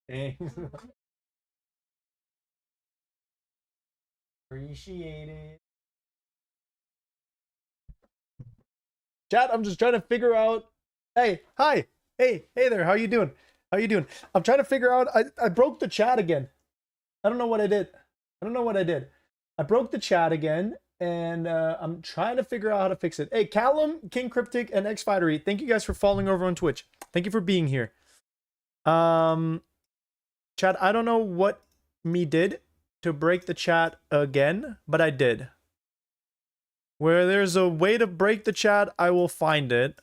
Thanks. Appreciate it. Chat, I'm just trying to figure out. Hey, hi. Hey there. How you doing? How you doing? I'm trying to figure out. I broke the chat again. I don't know what I did. I don't know what I did. I broke the chat again, and I'm trying to figure out how to fix it. Hey, Callum, King Cryptic, and X Fightery, thank you guys for following over on Twitch. Thank you for being here. Um, Chat, I don't know what me did to break the chat again, but I did. Where there's a way to break the chat, I will find it.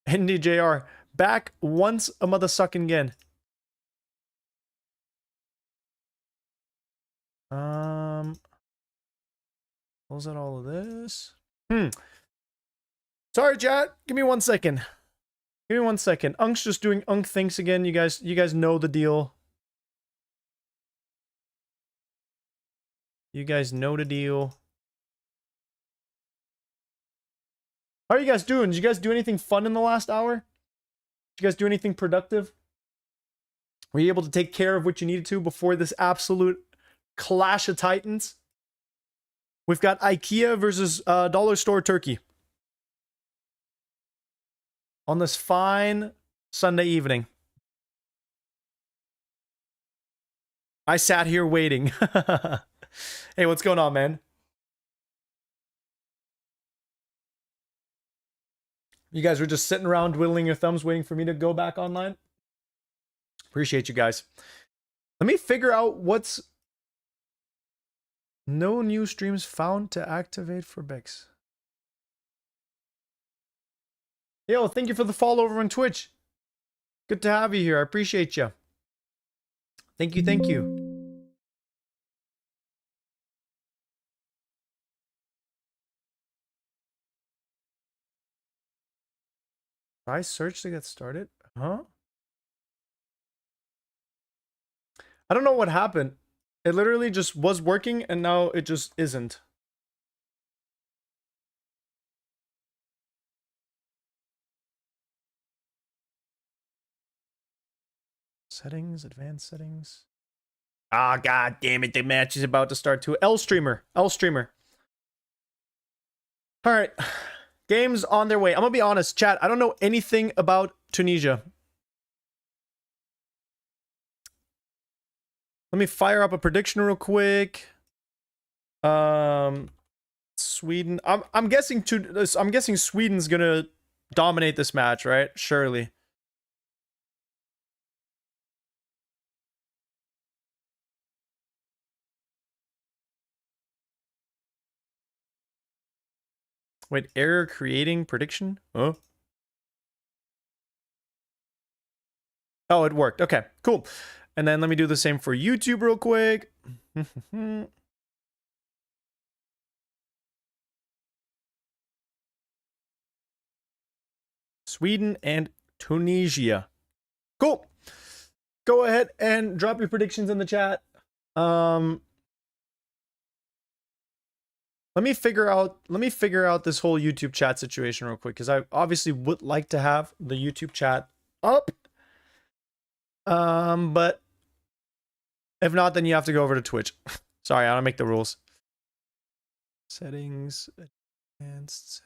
NDJR, back once a mother sucking again. Close out all of this. Sorry, chat. Give me 1 second. Give me 1 second. Unk's just doing Unk things again. You guys know the deal. You guys know the deal. How are you guys doing? Did you guys do anything fun in the last hour? Did you guys do anything productive? Were you able to take care of what you needed to before this absolute clash of titans? We've got IKEA versus Dollar Store Turkey on this fine Sunday evening. I sat here waiting. Hey, what's going on, man? You guys were just sitting around twiddling your thumbs waiting for me to go back online? Appreciate you guys. Let me figure out what's... No new streams found to activate for Bex. Yo, thank you for the follow over on Twitch. Good to have you here. I appreciate you. Thank you, thank you. I search to get started? Huh? I don't know what happened. It literally just was working and now it just isn't. Settings, advanced settings. Ah, god damn it, the match is about to start too. L streamer. Alright. Games on their way. I'm gonna be honest, chat. I don't know anything about Tunisia. Let me fire up a prediction real quick. Sweden. I'm guessing Sweden's gonna dominate this match, right? Surely. Wait, error creating prediction? Oh. Oh, it worked. Okay, cool. And then let me do the same for YouTube real quick. Sweden and Tunisia. Cool. Go ahead and drop your predictions in the chat. Let me figure out this whole YouTube chat situation real quick, because I obviously would like to have the YouTube chat up. But if not, then you have to go over to Twitch. Sorry, I don't make the rules. Settings, advanced.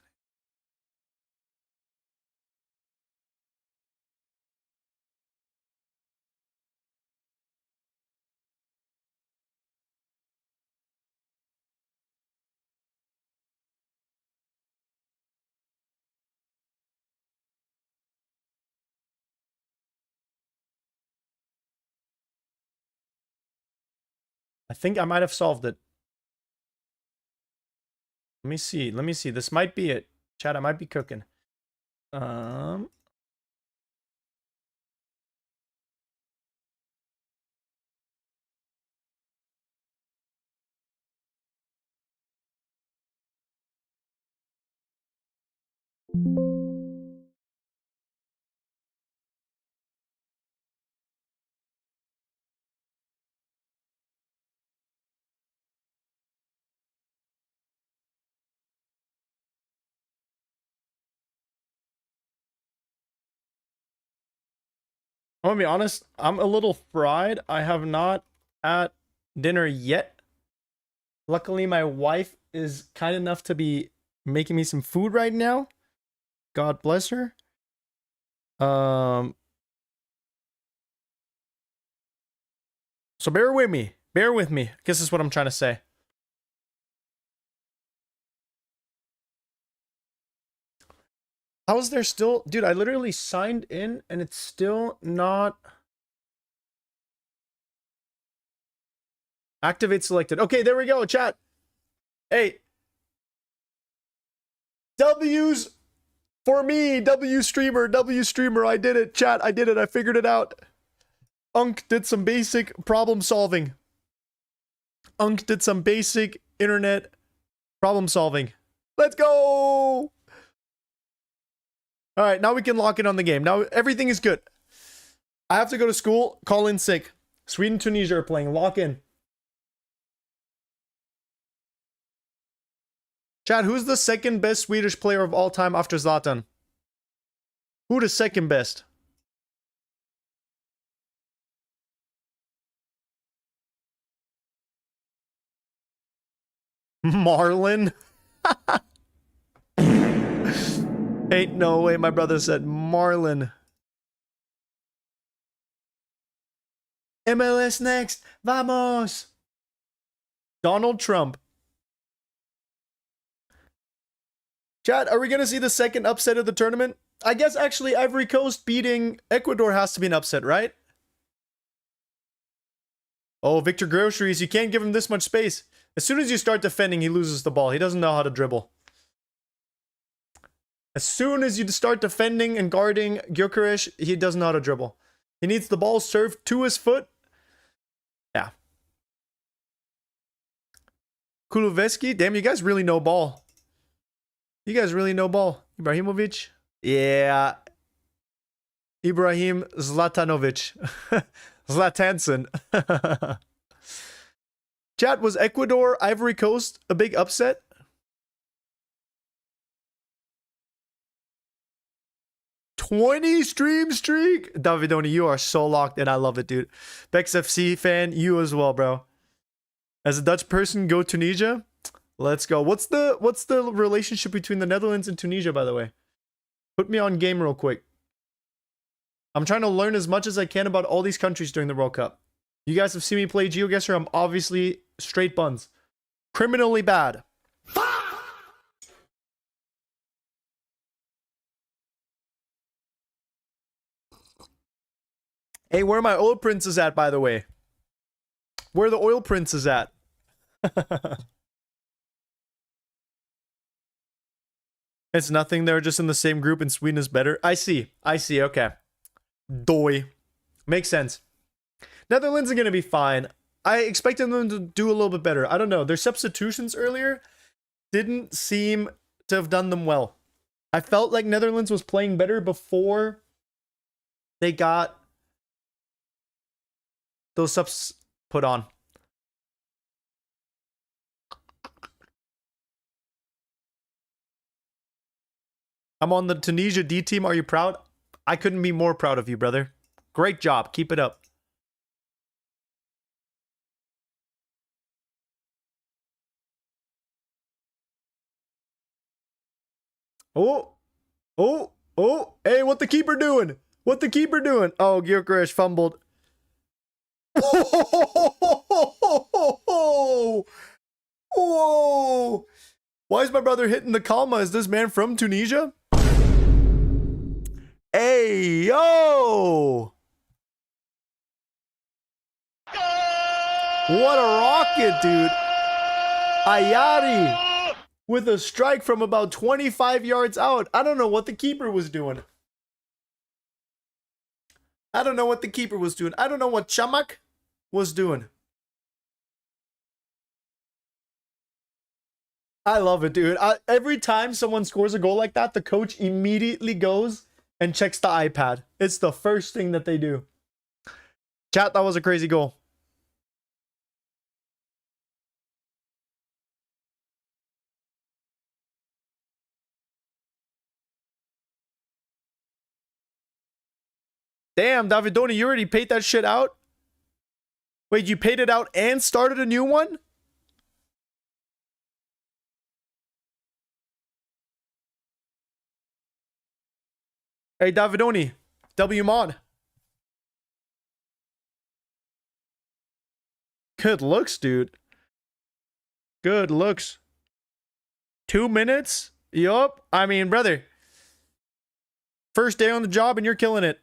I think I might have solved it. Let me see. This might be it. Chat, I might be cooking. I'm gonna be honest, I'm a little fried. I have not had dinner yet. Luckily, my wife is kind enough to be making me some food right now. God bless her. Um, so bear with me. Bear with me. I guess that's what I'm trying to say. How is there still... Dude, I literally signed in and it's still not... Activate selected. Okay, there we go, chat. Hey. W's for me. W streamer. W streamer. I did it, chat. I did it. I figured it out. Unk did some basic problem solving. Unk did some basic internet problem solving. Let's go! Alright, now we can lock in on the game. Now everything is good. I have to go to school. Call in sick. Sweden, Tunisia are playing. Lock in. Chad, who's the second best Swedish player of all time after Zlatan? Who the second best? Marlon? Ain't no way my brother said Marlon. MLS next. Vamos. Donald Trump. Chat, are we going to see the second upset of the tournament? I guess actually Ivory Coast beating Ecuador has to be an upset, right? Oh, Victor Groceries. You can't give him this much space. As soon as you start defending, he loses the ball. He doesn't know how to dribble. As soon as you start defending and guarding Gyökeres, he doesn't know how to dribble. He needs the ball served to his foot. Yeah. Kulusevski. Damn, you guys really know ball. You guys really know ball. Ibrahimovic. Yeah. Ibrahim Zlatanovic. Zlatanson. Chat, was Ecuador, Ivory Coast a big upset? '20 stream streak. Davidoni, you are so locked in. I love it, dude. Bex FC fan, you as well, bro. As a Dutch person, go Tunisia. Let's go. What's the relationship between the Netherlands and Tunisia, by the way? Put me on game real quick. I'm trying to learn as much as I can about all these countries during the World Cup. You guys have seen me play GeoGuessr. I'm obviously straight buns. Criminally bad. Hey, where are my oil princes at, by the way? Where are the oil princes at? It's nothing. They're just in the same group and Sweden is better. I see. I see. Okay. Doy. Makes sense. Netherlands are going to be fine. I expected them to do a little bit better. I don't know. Their substitutions earlier didn't seem to have done them well. I felt like Netherlands was playing better before they got those subs put on. I'm on the Tunisia D team. Are you proud? I couldn't be more proud of you, brother. Great job. Keep it up. Oh, oh, oh. Hey, what the keeper doing? What the keeper doing? Oh, Gyökeres fumbled. Whoa! Whoa! Why is my brother hitting the calma? Is this man from Tunisia? Hey, yo! What a rocket, dude. Ayari with a strike from about 25 yards out. I don't know what the keeper was doing. I don't know what the keeper was doing. I don't know what Chamak was doing. I love it, dude. Every time someone scores a goal like that, the coach immediately goes and checks the iPad. It's the first thing that they do. Chat, that was a crazy goal. Damn, Davidoni, you already paid that shit out? Wait, you paid it out and started a new one? Hey, Davidoni, W mod. Good looks, dude. Good looks. 2 minutes? Yup. I mean, brother. First day on the job and you're killing it.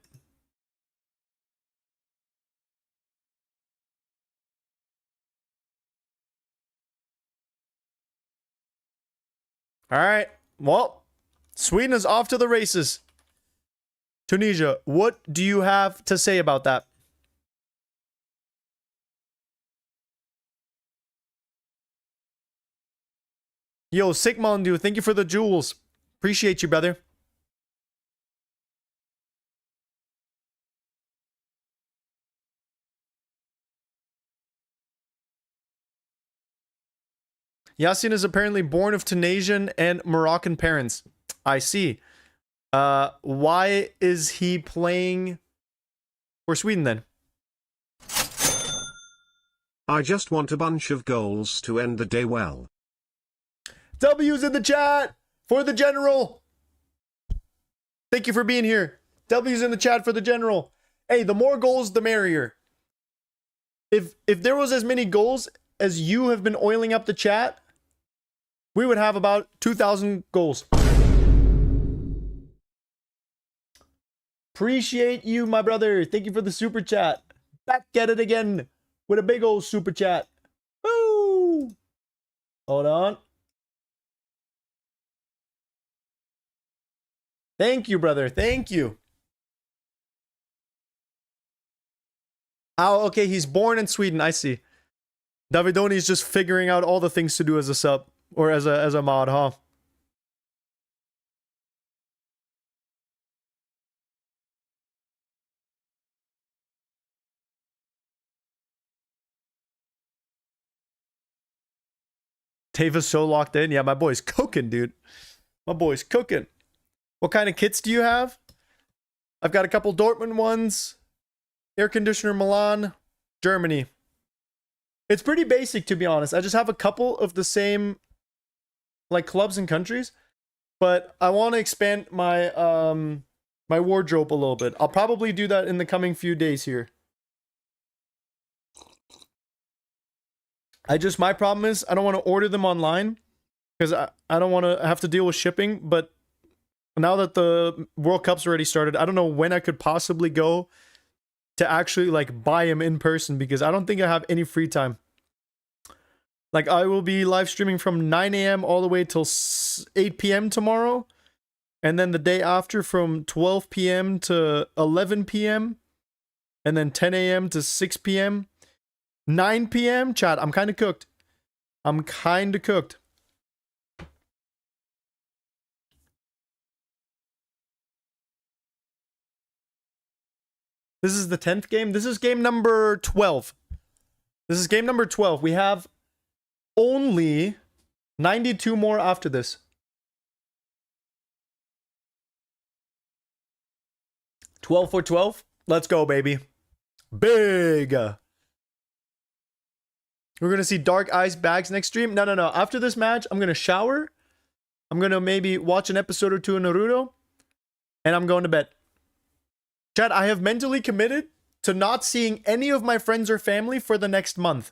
All right. Well, Sweden is off to the races. Tunisia, what do you have to say about that? Yo, Sigmondu, thank you for the jewels. Appreciate you, brother. Yasin is apparently born of Tunisian and Moroccan parents. I see. Why is he playing for Sweden then? I just want a bunch of goals to end the day well. W's in the chat for the general. Thank you for being here. W's in the chat for the general. Hey, the more goals, the merrier. If there was as many goals as you have been oiling up the chat, we would have about 2,000 goals. Appreciate you, my brother. Thank you for the super chat. Back at it again with a big old super chat. Woo! Hold on. Thank you, brother. Thank you. Oh, okay. He's born in Sweden. I see. Davidoni is just figuring out all the things to do as a sub or as a mod, huh? Tava's so locked in. Yeah, my boy's cooking, dude. My boy's cooking. What kind of kits do you have? I've got a couple Dortmund ones. Air conditioner Milan, Germany. It's pretty basic, to be honest. I just have a couple of the same like clubs and countries, but I want to expand my my wardrobe a little bit. I'll probably do that in the coming few days here. My problem is I don't want to order them online because I don't want to have to deal with shipping, but now that the World Cup's already started, I don't know when I could possibly go to actually like buy them in person because I don't think I have any free time. Like I will be live streaming from 9 a.m. all the way till 8 p.m. tomorrow. And then the day after from 12 p.m. to 11 p.m. And then 10 a.m. to 6 p.m. 9 p.m. Chat, I'm kind of cooked. I'm kind of cooked. This is the 10th game. This is game number 12. This is game number 12. We have only 92 more after this. 12 for 12. Let's go, baby. Big. We're going to see Dark Ice Bags next stream. No. After this match, I'm going to shower. I'm going to maybe watch an episode or two of Naruto. And I'm going to bed. Chad, I have mentally committed to not seeing any of my friends or family for the next month.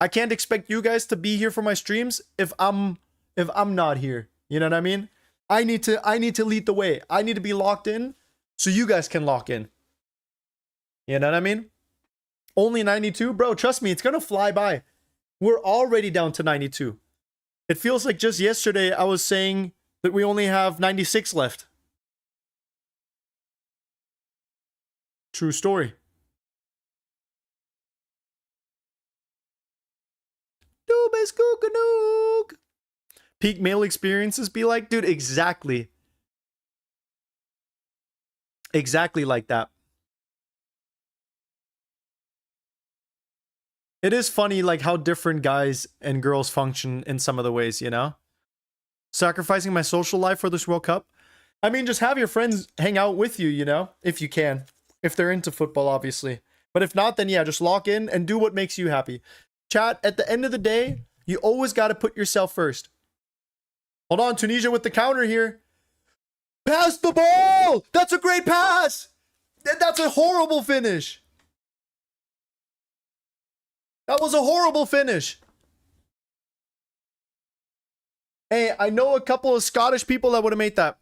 I can't expect you guys to be here for my streams if I'm not here. You know what I mean? I need to lead the way. I need to be locked in so you guys can lock in. You know what I mean? Only 92? Bro, trust me, it's going to fly by. We're already down to 92. It feels like just yesterday I was saying that we only have 96 left. True story. Peak male experiences be like, dude, exactly. Exactly like that. It is funny like how different guys and girls function in some of the ways, you know? Sacrificing my social life for this World Cup. I mean, just have your friends hang out with you, you know, if you can. If they're into football, obviously. But if not, then yeah, just lock in and do what makes you happy. Chat, at the end of the day, you always got to put yourself first. Hold on, Tunisia with the counter here. Pass the ball! That's a great pass! That's a horrible finish. That was a horrible finish. Hey, I know a couple of Scottish people that would have made that.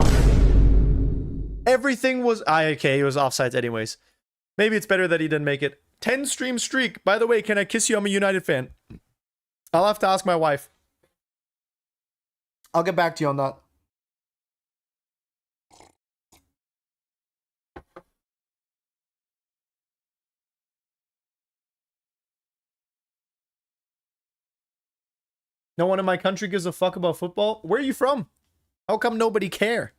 Everything was... okay, he was offsides anyways. Maybe it's better that he didn't make it. 10 stream streak. By the way, can I kiss you? I'm a United fan. I'll have to ask my wife. I'll get back to you on that. No one in my country gives a fuck about football? Where are you from? How come nobody care?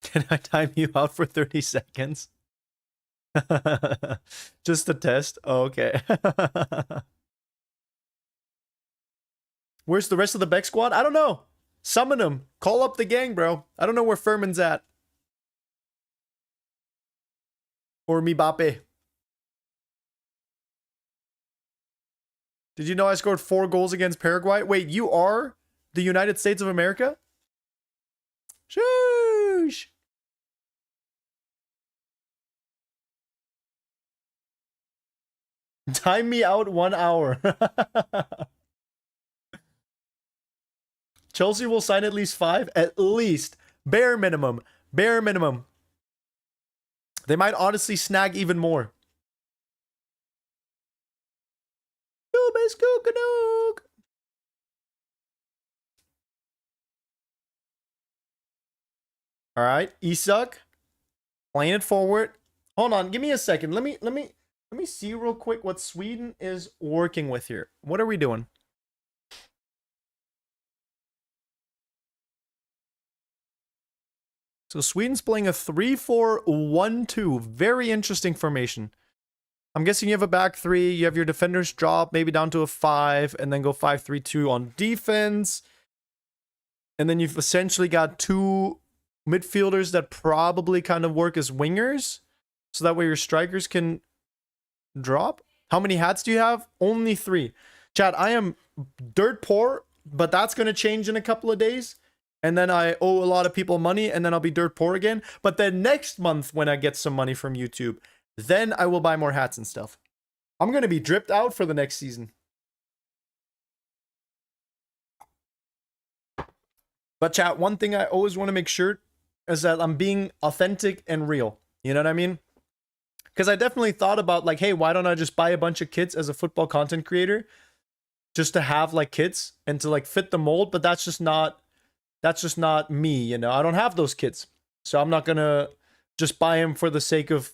Can I time you out for 30 seconds? Just a test? Oh, okay. Where's the rest of the Beck squad? I don't know. Summon them. Call up the gang, bro. I don't know where Furman's at. Or Mbappe. Did you know I scored 4 goals against Paraguay? Wait, you are the United States of America? Sheesh. Time me out 1 hour. Chelsea will sign at least 5? At least. Bare minimum. Bare minimum. They might honestly snag even more. All right, Isak, playing it forward. Hold on, give me a second. Let me see real quick what Sweden is working with here. What are we doing? So Sweden's playing a 3-4-1-2. Very interesting formation. I'm guessing you have a back 3, you have your defenders drop maybe down to a 5, and then go 5-3-2 on defense. And then you've essentially got 2 midfielders that probably kind of work as wingers. So that way your strikers can drop. How many hats do you have? Only 3. Chat, I am dirt poor, but that's going to change in a couple of days. And then I owe a lot of people money, and then I'll be dirt poor again. But then next month, when I get some money from YouTube, then I will buy more hats and stuff. I'm going to be dripped out for the next season. But chat, one thing I always want to make sure is that I'm being authentic and real. You know what I mean? Because I definitely thought about like, hey, why don't I just buy a bunch of kits as a football content creator? Just to have like kits and to like fit the mold. But that's just not me, you know? I don't have those kits. So I'm not going to just buy them for the sake of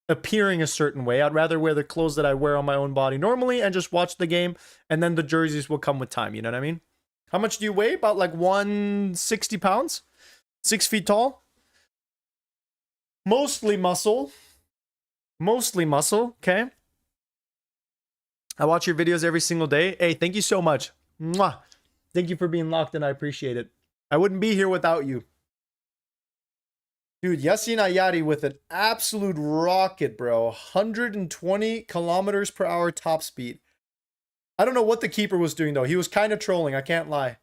appearing a certain way. I'd rather wear the clothes that I wear on my own body normally and just watch the game. And then the jerseys will come with time. You know what I mean? How much do you weigh? About like 160 pounds? 6 feet tall? Mostly muscle. Mostly muscle, okay? I watch your videos every single day. Hey, thank you so much. Mwah. Thank you for being locked in. I appreciate it. I wouldn't be here without you. Dude, Yasin Ayari with an absolute rocket, bro. 120 kilometers per hour top speed. I don't know what the keeper was doing, though. He was kind of trolling. I can't lie.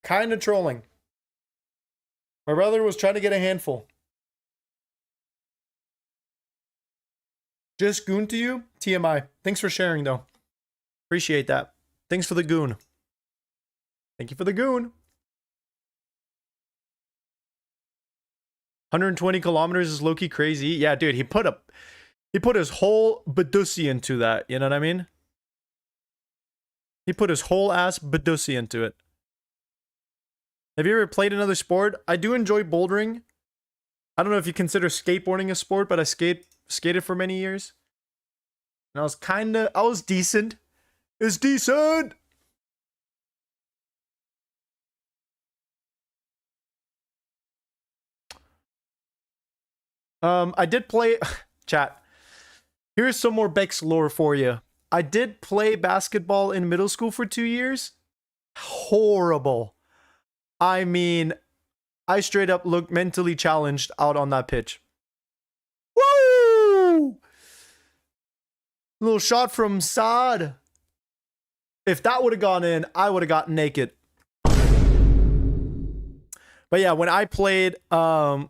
Kind of trolling. My brother was trying to get a handful. Just goon to you? TMI. Thanks for sharing, though. Appreciate that. Thanks for the goon. Thank you for the goon. 120 kilometers is low-key crazy. Yeah, dude, he put his whole Badussi into that. You know what I mean? He put his whole ass Badussi into it. Have you ever played another sport? I do enjoy bouldering. I don't know if you consider skateboarding a sport, but I skated for many years. And I was decent. It's decent! I did play chat. Here's some more Bex lore for you. I did play basketball in middle school for 2 years. Horrible. I mean, I straight up looked mentally challenged out on that pitch. Woo! Little shot from Saad. If that would have gone in, I would have gotten naked. But yeah, when I played the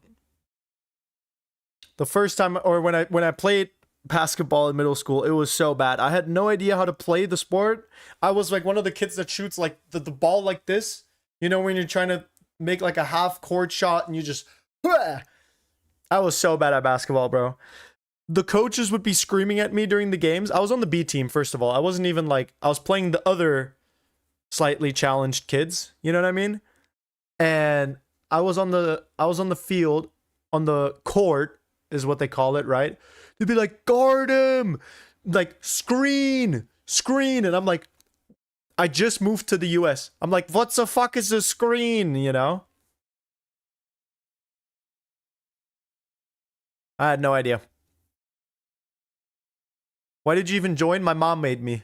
first time, or when I played basketball in middle school, it was so bad. I had no idea how to play the sport. I was like one of the kids that shoots like the ball like this. You know, when you're trying to make like a half court shot and you just... I was so bad at basketball, bro. The coaches would be screaming at me during the games. I was on the B team, first of all. I wasn't even like... I was playing the other slightly challenged kids. You know what I mean? And I was on the field, on the court is what they call it, right? They'd be like, guard him! Like, screen! Screen! And I'm like, I just moved to the US. I'm like, what the fuck is a screen, you know? I had no idea. Why did you even join? My mom made me.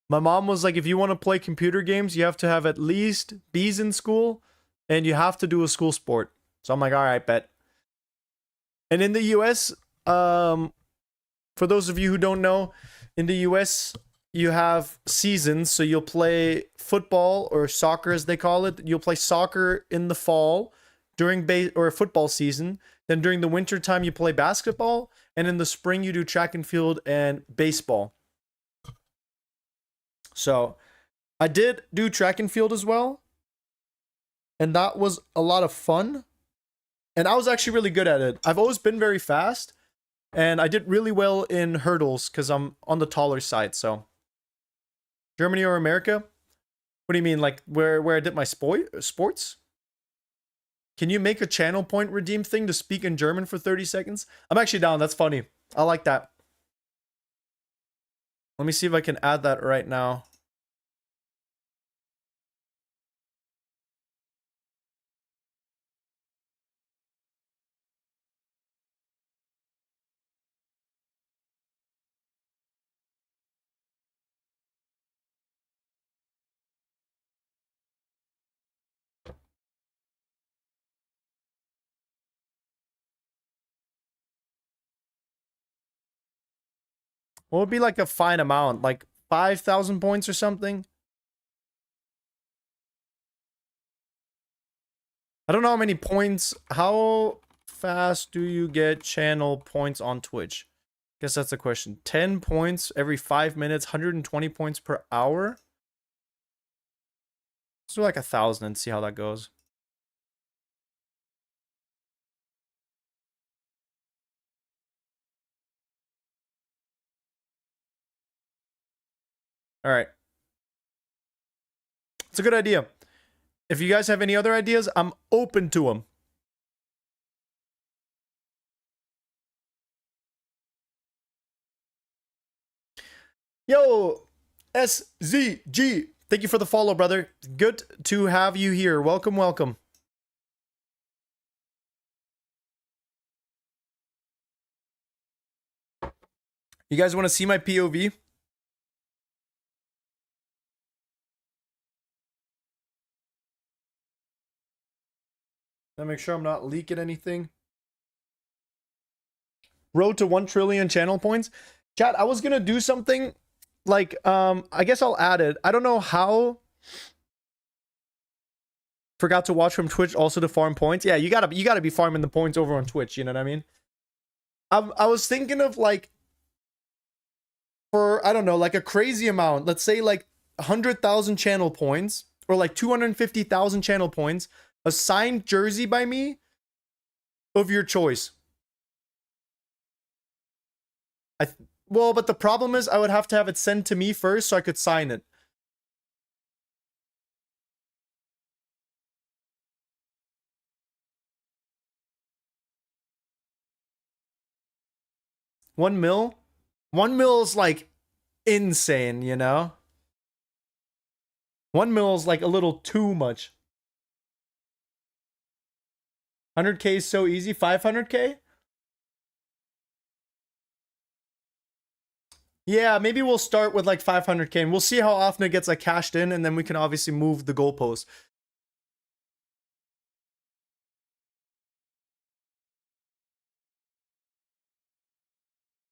My mom was like, if you want to play computer games, you have to have at least B's in school, and you have to do a school sport. So I'm like, all right, bet. And in the US, for those of you who don't know, in the US, you have seasons. So you'll play football or soccer, as they call it. You'll play soccer in the fall during football season. Then during the winter time, you play basketball. And in the spring, you do track and field and baseball. So I did do track and field as well. And that was a lot of fun. And I was actually really good at it. I've always been very fast. And I did really well in hurdles because I'm on the taller side. So Germany or America? What do you mean? Like where I did my sports? Can you make a channel point redeem thing to speak in German for 30 seconds? I'm actually down. That's funny. I like that. Let me see if I can add that right now. What would be like a fine amount? Like 5,000 points or something? I don't know how many points. How fast do you get channel points on Twitch? Guess that's the question. 10 points every 5 minutes, 120 points per hour. Let's do like 1,000 and see how that goes. All right. It's a good idea. If you guys have any other ideas, I'm open to them. Yo, SZG. Thank you for the follow, brother. Good to have you here. Welcome, welcome. You guys want to see my POV? Let me make sure I'm not leaking anything. Road to 1 trillion channel points. Chat, I was gonna do something like I guess I'll add it. I don't know how. Forgot to watch from Twitch also to farm points. Yeah, you gotta be farming the points over on Twitch, you know what I mean? I was thinking of like, for I don't know, like a crazy amount, let's say like 100,000 channel points or like 250,000 channel points, a signed jersey by me of your choice. Well, but the problem is I would have to have it sent to me first so I could sign it. $1 mil? 1 mil is like insane, you know? 1 mil is like a little too much. 100K is so easy. 500K? Yeah, maybe we'll start with like 500k and we'll see how often it gets like cashed in, and then we can obviously move the goalpost.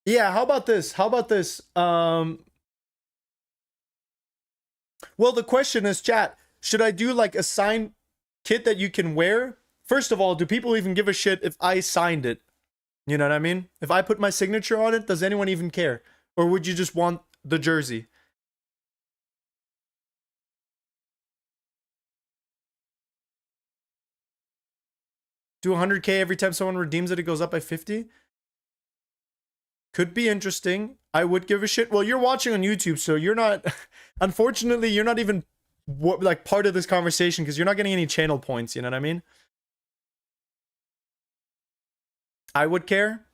Yeah, how about this? How about this? Well, the question is, chat, should I do like a signed kit that you can wear? First of all, do people even give a shit if I signed it? You know what I mean? If I put my signature on it, does anyone even care? Or would you just want the jersey? Do 100k every time someone redeems it, it goes up by 50? Could be interesting. I would give a shit. Well, you're watching on YouTube, so you're not. Unfortunately, you're not even like part of this conversation because you're not getting any channel points. You know what I mean? I would care.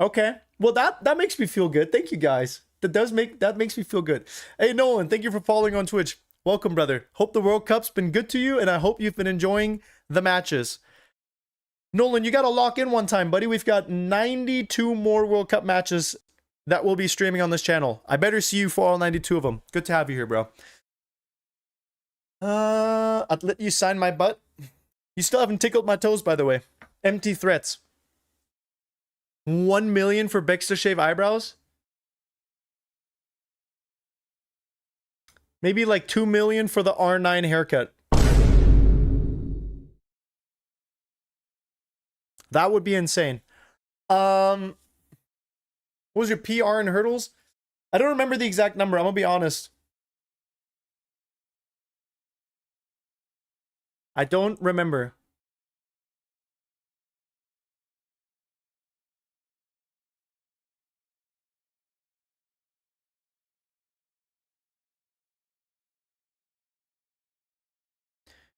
Okay. Well, that makes me feel good. Thank you guys. That makes me feel good. Hey Nolan, thank you for following on Twitch. Welcome, brother. Hope the World Cup's been good to you, and I hope you've been enjoying the matches. Nolan, you got to lock in one time, buddy. We've got 92 more World Cup matches that will be streaming on this channel. I better see you for all 92 of them. Good to have you here, bro. I'd let you sign my butt. You still haven't tickled my toes, by the way. Empty threats. 1 million for Bex to shave eyebrows? Maybe like 2 million for the R9 haircut. That would be insane. What was your PR in hurdles? I don't remember the exact number. I'm gonna be honest. I don't remember.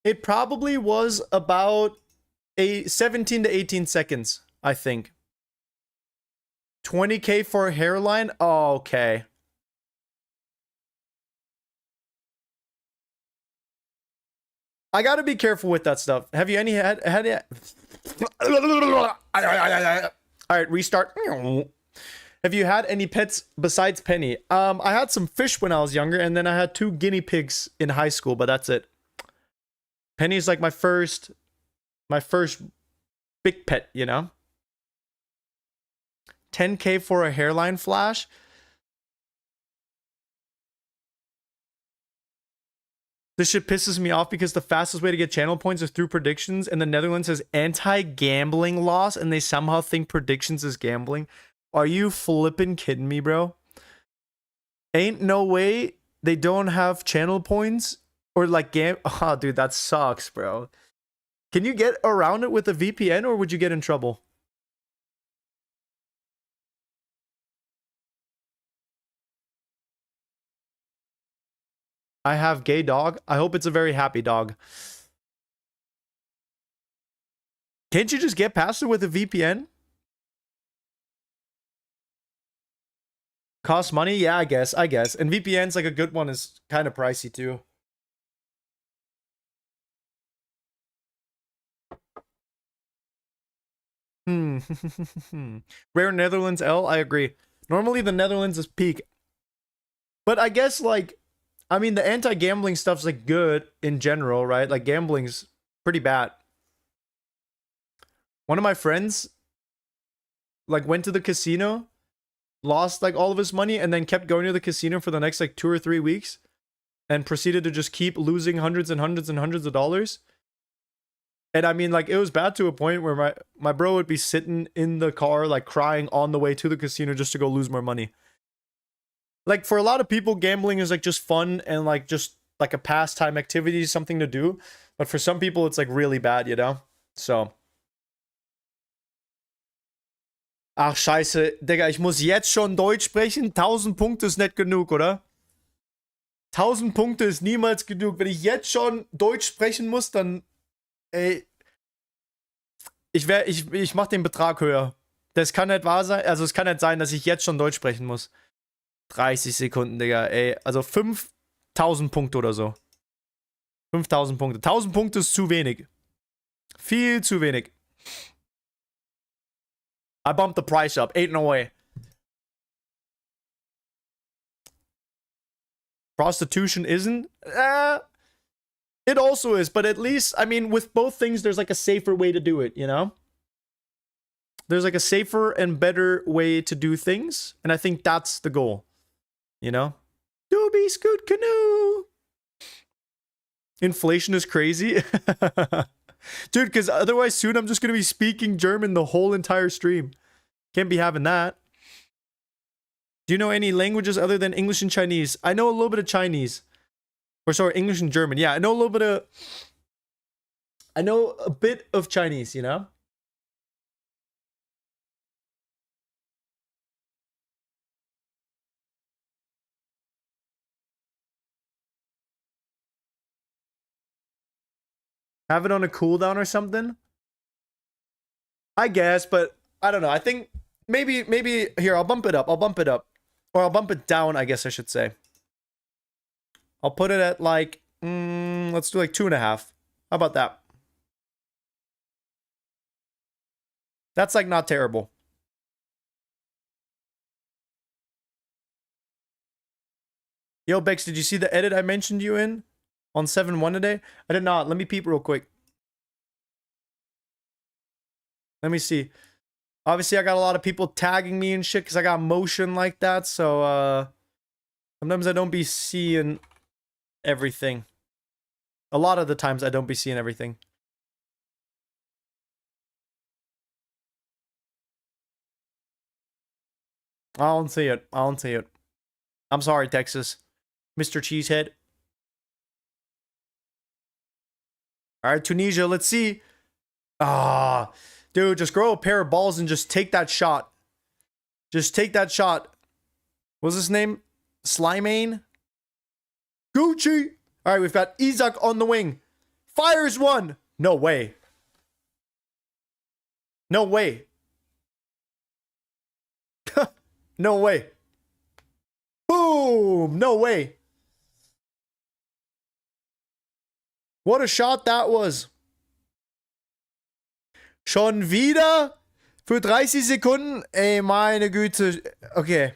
It probably was about 17 to 18 seconds, I think. 20k for a hairline? Oh, okay. I gotta be careful with that stuff. Have you had Alright, restart. Have you had any pets besides Penny? I had some fish when I was younger, and then I had 2 guinea pigs in high school, but that's it. Penny's like my first big pet, you know? 10k for a hairline flash? This shit pisses me off because the fastest way to get channel points is through predictions, and the Netherlands has anti-gambling laws, and they somehow think predictions is gambling. Are you flippin' kidding me, bro? Ain't no way they don't have channel points or like Oh, dude, that sucks, bro. Can you get around it with a VPN, or would you get in trouble? I have gay dog. I hope it's a very happy dog. Can't you just get past it with a VPN? Cost money? Yeah, I guess. And VPN's like a good one is kind of pricey too. Rare Netherlands L, I agree. Normally the Netherlands is peak. But I guess like I mean the anti-gambling stuff's like good in general, right? Like gambling's pretty bad. One of my friends like went to the casino, lost like all of his money, and then kept going to the casino for the next like 2 or 3 weeks and proceeded to just keep losing hundreds and hundreds and hundreds of dollars. And I mean, like, it was bad to a point where my bro would be sitting in the car, like, crying on the way to the casino just to go lose more money. Like, for a lot of people, gambling is, like, just fun and, like, just, like, a pastime activity, something to do. But for some people, it's, like, really bad, you know? So. Ach, scheiße. Digga, ich muss jetzt schon Deutsch sprechen? 1000 Punkte ist nicht genug, oder? 1000 Punkte ist niemals genug. Wenn ich jetzt schon Deutsch sprechen muss, dann... Ey, ich mach den Betrag höher. Das kann nicht wahr sein. Also es kann nicht sein, dass ich jetzt schon Deutsch sprechen muss. 30 Sekunden, Digga. Ey, also 5000 Punkte oder so. 5000 Punkte. 1000 Punkte ist zu wenig. Viel zu wenig. I bumped the price up. Ain't no way. Prostitution isn't? It also is, but at least, I mean, with both things, there's like a safer way to do it, you know? There's like a safer and better way to do things, and I think that's the goal, you know? Doobie Scoot Canoe! Inflation is crazy. Dude, because otherwise soon I'm just going to be speaking German the whole entire stream. Can't be having that. Do you know any languages other than English and Chinese? I know a little bit of Chinese. Or sorry, English and German. Yeah, I know a little bit of... I know a bit of Chinese, you know? Have it on a cooldown or something? I guess, but I don't know. I think maybe here, I'll bump it up. I'll bump it up. Or I'll bump it down, I guess I should say. I'll put it at like, let's do like 2.5. How about that? That's like not terrible. Yo, Bex, did you see the edit I mentioned you in on 7-1 today? I did not. Let me peep real quick. Let me see. Obviously, I got a lot of people tagging me and shit because I got motion like that. So, sometimes I don't be seeing everything. A lot of the times I don't be seeing everything. I don't see it. I don't see it. I'm sorry, Texas. Mr. Cheesehead. Alright, Tunisia, let's see. Ah, dude, just grow a pair of balls and just take that shot. Just take that shot. What's his name? Slimane? Gucci! Alright, we've got Isaac on the wing. Fires one! No way. No way. No way. Boom! No way. What a shot that was. Schon wieder? Für 30 Sekunden? Ey, meine Güte. Okay.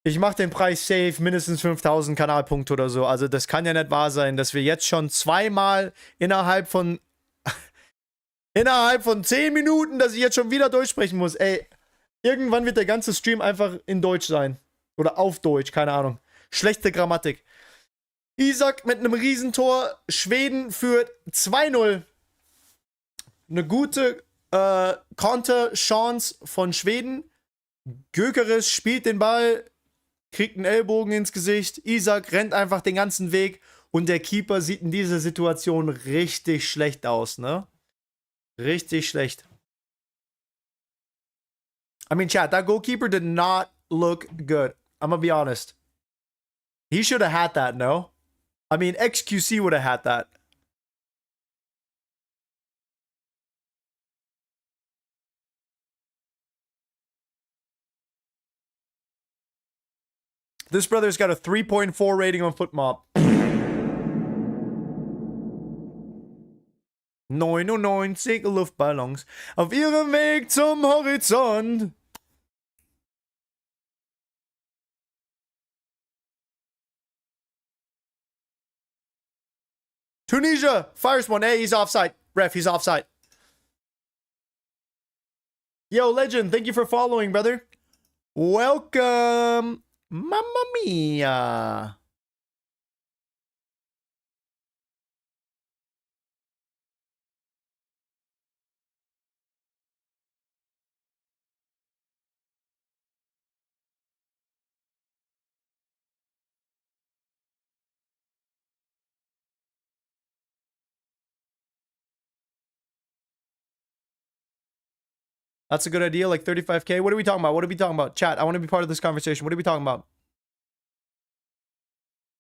Ich mach den Preis safe, mindestens 5000 Kanalpunkte oder so. Also das kann ja nicht wahr sein, dass wir jetzt schon zweimal innerhalb von 10 Minuten, dass ich jetzt schon wieder durchsprechen muss. Ey, irgendwann wird der ganze Stream einfach in Deutsch sein. Oder auf Deutsch, keine Ahnung. Schlechte Grammatik. Isaac mit einem Riesentor. Schweden führt 2-0. Eine gute Konterchance von Schweden. Gökeres spielt den Ball, kriegt einen Ellbogen ins Gesicht. Isaac rennt einfach den ganzen Weg und der Keeper sieht in dieser Situation richtig schlecht aus, ne? Richtig schlecht. I mean, chat, that goalkeeper did not look good. I'm gonna be honest. He should have had that, no? I mean, XQC would have had that. This brother's got a 3.4 rating on FootMob. 99 Luftballons auf ihrem Weg zum Horizont. Tunisia fires one. Hey, he's offside. Ref, he's offside. Yo, Legend, thank you for following, brother. Welcome. Mamma mia. That's a good idea, like 35K. What are we talking about? What are we talking about? Chat, I want to be part of this conversation. What are we talking about?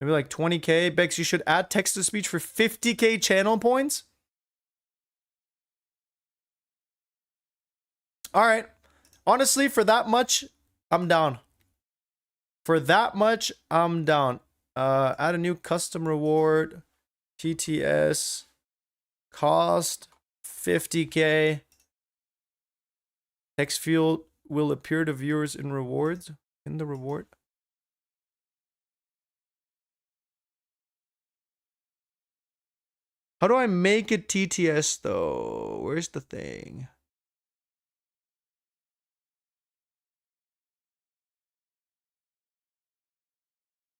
Maybe like 20K. Bex, you should add text-to-speech for 50K channel points? Alright. Honestly, for that much, I'm down. For that much, I'm down. Add a new custom reward. TTS. Cost 50K. Text field will appear to viewers in rewards. In the reward. How do I make it TTS though? Where's the thing?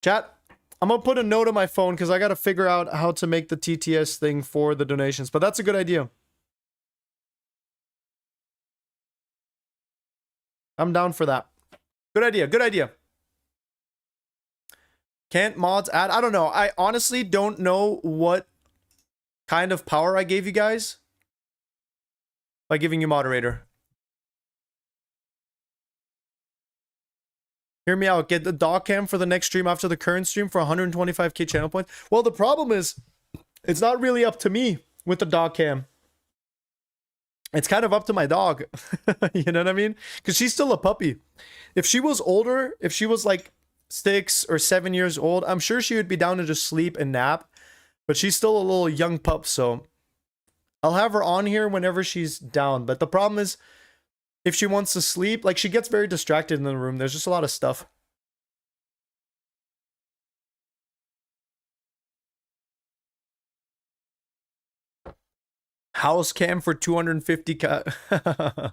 Chat, I'm gonna put a note on my phone because I gotta figure out how to make the TTS thing for the donations, but that's a good idea. I'm down for that. Good idea, good idea. Can't mods add? I don't know. I honestly don't know what kind of power I gave you guys by giving you moderator. Hear me out. Get the dog cam for the next stream after the current stream for 125k channel points. Well, the problem is, it's not really up to me with the dog cam. It's kind of up to my dog. You know what I mean? Because she's still a puppy. If she was older, if she was like 6 or 7 years old, I'm sure she would be down to just sleep and nap. But she's still a little young pup, so I'll have her on here whenever she's down. But the problem is, if she wants to sleep, like she gets very distracted in the room. There's just a lot of stuff. House cam for 250k.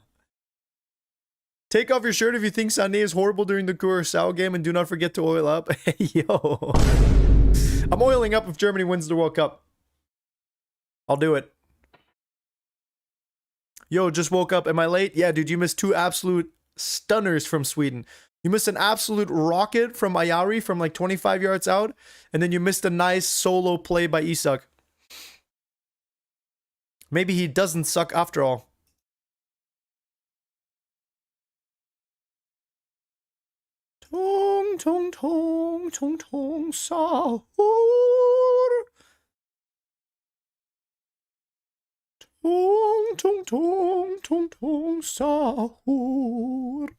Take off your shirt if you think Sané is horrible during the Curaçao game, and do not forget to oil up. Hey, yo. I'm oiling up if Germany wins the World Cup. I'll do it. Yo, just woke up. Am I late? Yeah, dude, you missed 2 absolute stunners from Sweden. You missed an absolute rocket from Ayari from like 25 yards out, and then you missed a nice solo play by Isak. Maybe he doesn't suck after all. Tong, tong, tong, tong, tong, sahur. Tong, tong, tong, tong, tong, sahur.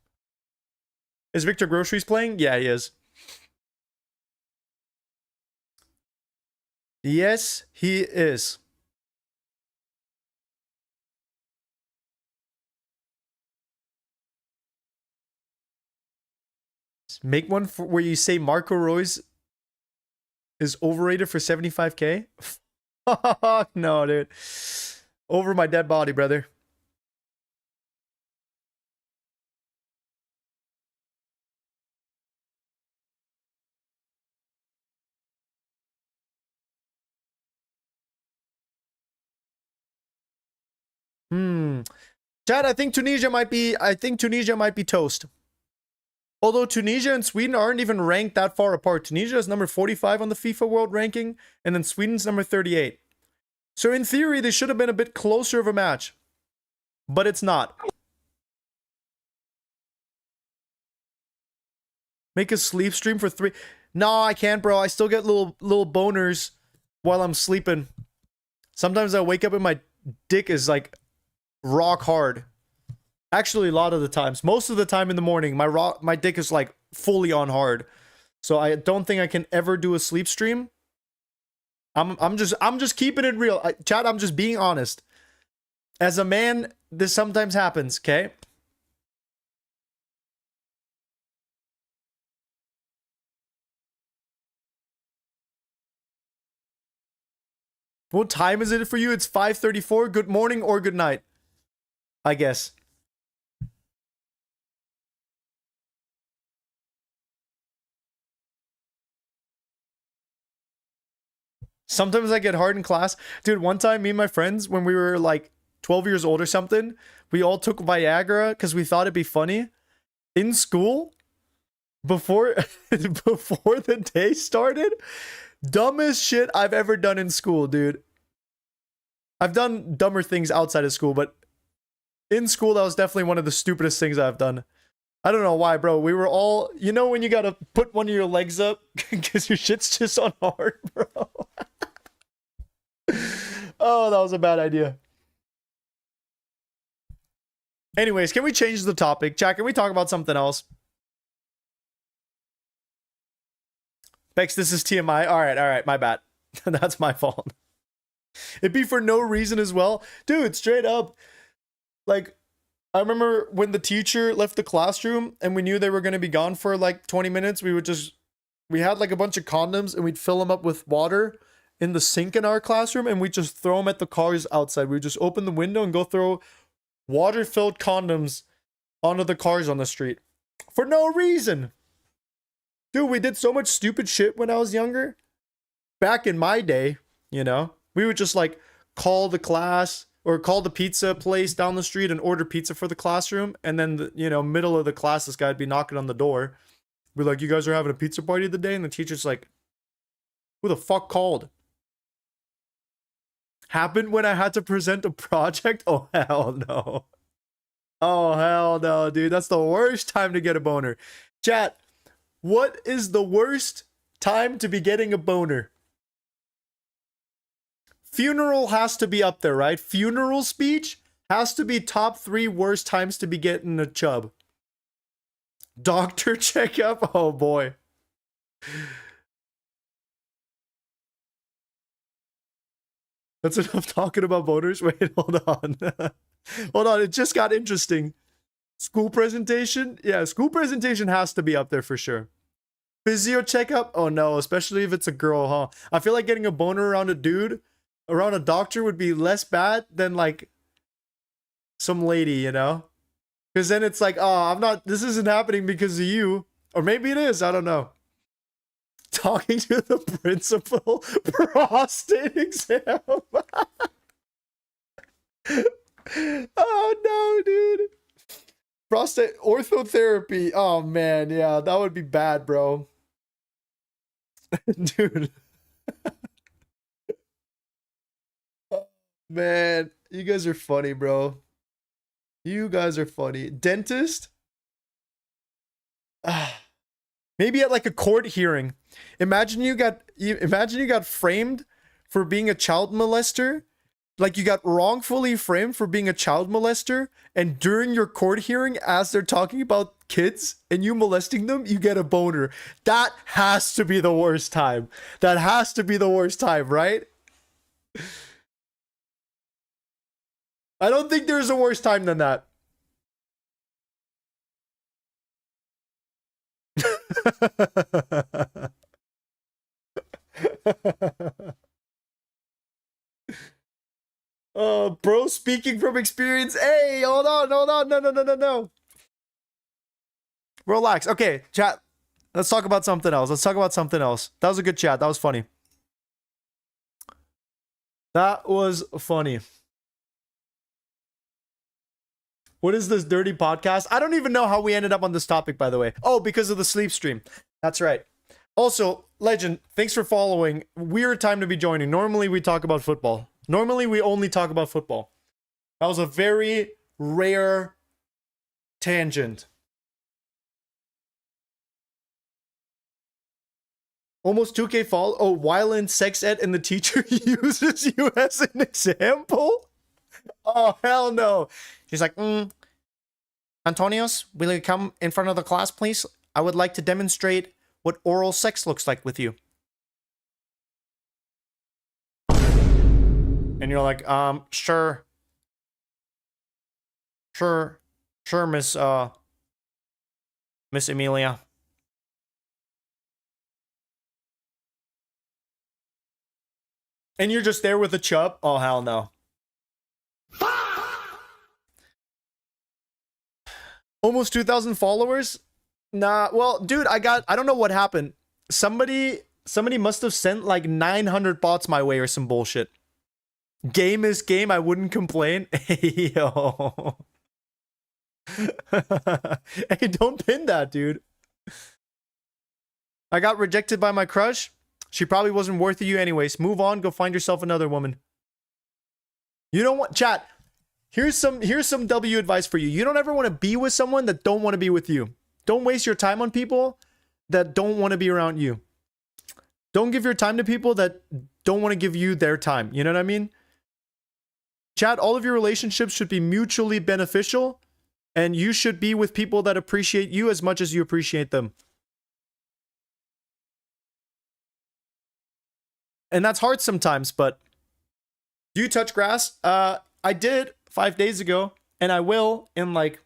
Is Victor Groceries playing? Yeah, he is. Yes, he is. Make one for where you say Marco Reus is overrated for 75k? Fuck no, dude. Over my dead body, brother. Chad, I think Tunisia might be toast. Although Tunisia and Sweden aren't even ranked that far apart. Tunisia is number 45 on the FIFA World Ranking, and then Sweden's number 38. So in theory, they should have been a bit closer of a match. But it's not. Make a sleep stream for 3. No, I can't, bro. I still get little boners while I'm sleeping. Sometimes I wake up and my dick is like rock hard. Actually, a lot of the times. Most of the time in the morning, my dick is like fully on hard. So I don't think I can ever do a sleep stream. I'm just keeping it real. Chat, I'm just being honest. As a man, this sometimes happens, okay? What time is it for you? It's 5:34. Good morning or good night, I guess. Sometimes I get hard in class. Dude, one time, me and my friends, when we were like 12 years old or something, we all took Viagra because we thought it'd be funny. In school, before the day started, dumbest shit I've ever done in school, dude. I've done dumber things outside of school, but in school, that was definitely one of the stupidest things I've done. I don't know why, bro. We were all, you know, when you gotta put one of your legs up because your shit's just on hard, bro. Oh, that was a bad idea. Anyways, can we change the topic? Chat, can we talk about something else? Bex, this is TMI. All right, my bad. That's my fault. It'd be for no reason as well. Dude, straight up. Like, I remember when the teacher left the classroom and we knew they were going to be gone for like 20 minutes, we had like a bunch of condoms and we'd fill them up with water in the sink in our classroom, and we just throw them at the cars outside. We just open the window and go throw water-filled condoms onto the cars on the street for no reason. Dude, we did so much stupid shit when I was younger. Back in my day, you know, we would just like call the class or call the pizza place down the street and order pizza for the classroom. And then, middle of the class, this guy would be knocking on the door. We're like, you guys are having a pizza party today? And the teacher's like, who the fuck called? Happened when I had to present a project? Oh, hell no. Oh, hell no, dude. That's the worst time to get a boner. Chat, what is the worst time to be getting a boner? Funeral has to be up there, right? Funeral speech has to be top 3 worst times to be getting a chub. Doctor checkup? Oh, boy. That's enough talking about boners. Wait, hold on. Hold on, it just got interesting. School presentation? Yeah, school presentation has to be up there for sure. Physio checkup? Oh no, especially if it's a girl, huh? I feel like getting a boner around a dude, around a doctor would be less bad than like some lady, you know? Because then it's like, oh, this isn't happening because of you. Or maybe it is, I don't know. Talking to the principal, prostate exam. Oh no, dude. Prostate orthotherapy. Oh man, yeah, that would be bad, bro. Dude. Oh, man, you guys are funny, bro. You guys are funny. Dentist? Maybe at like a court hearing. Imagine you got framed for being a child molester. Like you got wrongfully framed for being a child molester, and during your court hearing, as they're talking about kids and you molesting them, you get a boner. That has to be the worst time. That has to be the worst time, right? I don't think there's a worse time than that. Bro, speaking from experience. Hey, hold on. No. Relax. Okay, chat. Let's talk about something else. That was a good chat. That was funny. What is this dirty podcast? I don't even know how we ended up on this topic, by the way. Oh, because of the sleep stream. That's right. Also, Legend, thanks for following. Weird time to be joining. Normally, we talk about football. Normally, we only talk about football. That was a very rare tangent. Almost 2K fall. Oh, while in sex ed and the teacher uses you as an example? Oh, hell no. She's like, Antonios, will you come in front of the class, please? I would like to demonstrate what oral sex looks like with you. And you're like, sure. Sure, Miss Emilia. And you're just there with a chub? Oh, hell no. Almost 2,000 followers? Nah, well, dude, I don't know what happened. Somebody must have sent like 900 bots my way or some bullshit. Game is game, I wouldn't complain. Hey, yo. Hey, don't pin that, dude. I got rejected by my crush. She probably wasn't worth you anyways. Move on, go find yourself another woman. You don't want chat. Here's some W advice for you. You don't ever want to be with someone that don't want to be with you. Don't waste your time on people that don't want to be around you. Don't give your time to people that don't want to give you their time. You know what I mean? Chat, all of your relationships should be mutually beneficial, and you should be with people that appreciate you as much as you appreciate them. And that's hard sometimes, but do you touch grass? I did 5 days ago, and I will in like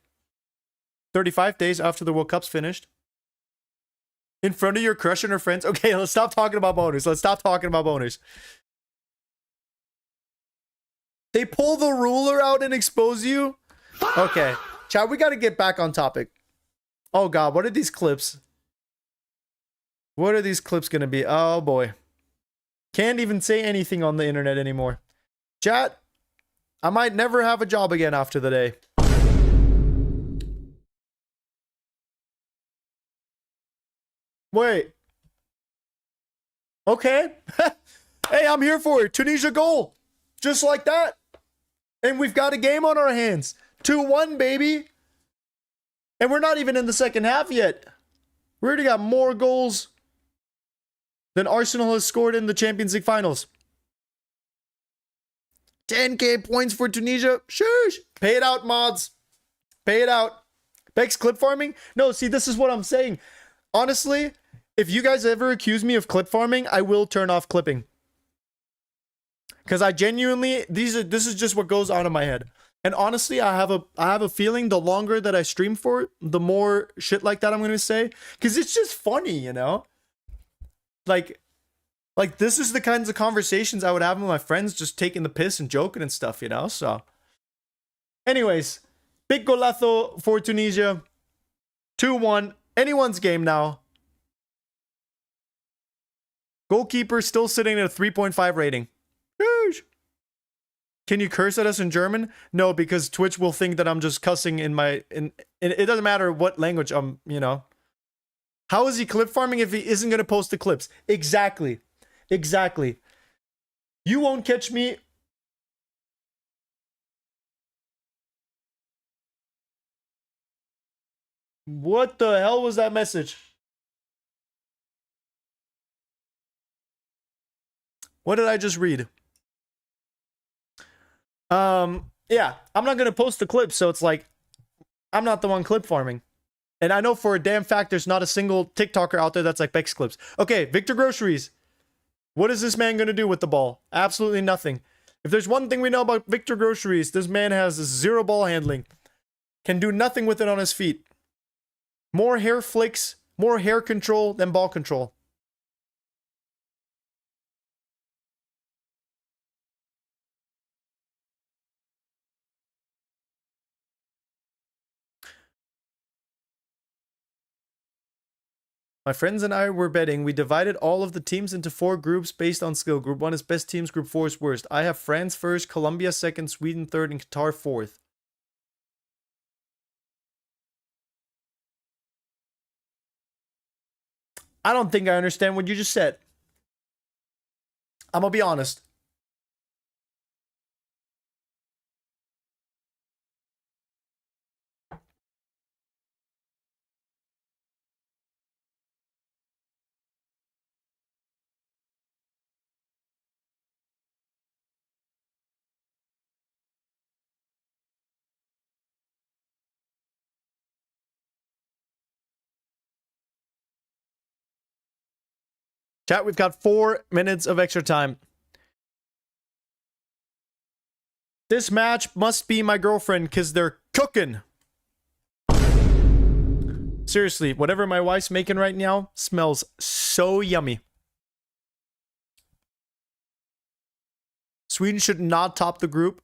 35 days after the World Cup's finished. In front of your crush and her friends. Okay, let's stop talking about boners. They pull the ruler out and expose you? Okay. Chat, we got to get back on topic. Oh, God. What are these clips? What are these clips going to be? Oh, boy. Can't even say anything on the internet anymore. Chat, I might never have a job again after the day. Wait. Okay. Hey, I'm here for it. Tunisia goal. Just like that. And we've got a game on our hands. 2-1, baby. And we're not even in the second half yet. We already got more goals than Arsenal has scored in the Champions League finals. 10k points for Tunisia. Shush. Pay it out, mods. Pay it out. Beck's clip farming? No, see, this is what I'm saying. Honestly, if you guys ever accuse me of clip farming, I will turn off clipping. Because I genuinely, this is just what goes on in my head. And honestly, I have a feeling the longer that I stream for, the more shit like that I'm going to say. Because it's just funny, you know? Like this is the kinds of conversations I would have with my friends, just taking the piss and joking and stuff, you know? So, anyways, big golazo for Tunisia. 2-1. Anyone's game now. Goalkeeper still sitting at a 3.5 rating. Can you curse at us in German? No, because Twitch will think that I'm just cussing in it doesn't matter what language I'm, you know. How is he clip farming if he isn't going to post the clips? Exactly. Exactly. You won't catch me. What the hell was that message? What did I just read? Yeah, I'm not gonna post the clips, so it's like I'm not the one clip farming. And I know for a damn fact there's not a single TikToker out there that's like Beck's clips. Okay, Victor Groceries. What is this man gonna do with the ball? Absolutely nothing. If there's one thing we know about Victor Groceries, this man has zero ball handling. Can do nothing with it on his feet. More hair flicks, more hair control than ball control. My friends and I were betting. We divided all of the teams into 4 groups based on skill. Group 1 is best teams, Group 4 is worst. I have France first, Colombia second, Sweden third, and Qatar fourth. I don't think I understand what you just said. I'm gonna be honest. Chat, we've got 4 minutes of extra time. This match must be my girlfriend because they're cooking. Seriously, whatever my wife's making right now smells so yummy. Sweden should not top the group.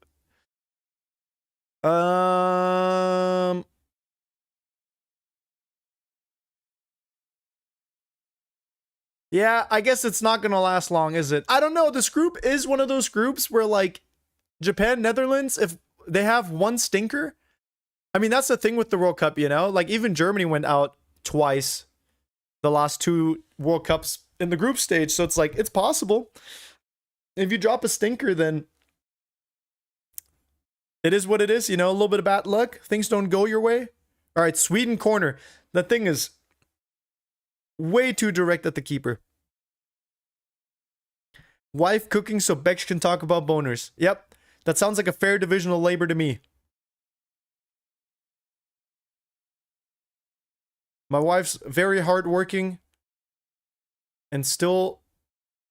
Yeah, I guess it's not gonna last long, is it? I don't know. This group is one of those groups where, like, Japan, Netherlands, if they have one stinker, I mean, that's the thing with the World Cup, you know? Like, even Germany went out twice the last 2 World Cups in the group stage, so it's like, it's possible. If you drop a stinker, then it is what it is, you know? A little bit of bad luck. Things don't go your way. All right, Sweden corner. The thing is way too direct at the keeper. Wife cooking so Bex can talk about boners. Yep, that sounds like a fair division of labor to me. My wife's very hardworking and still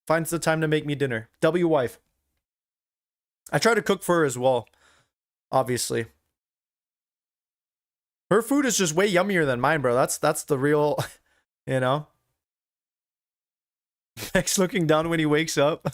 finds the time to make me dinner. W wife. I try to cook for her as well, obviously. Her food is just way yummier than mine, bro. That's the real, you know. Bex looking down when he wakes up.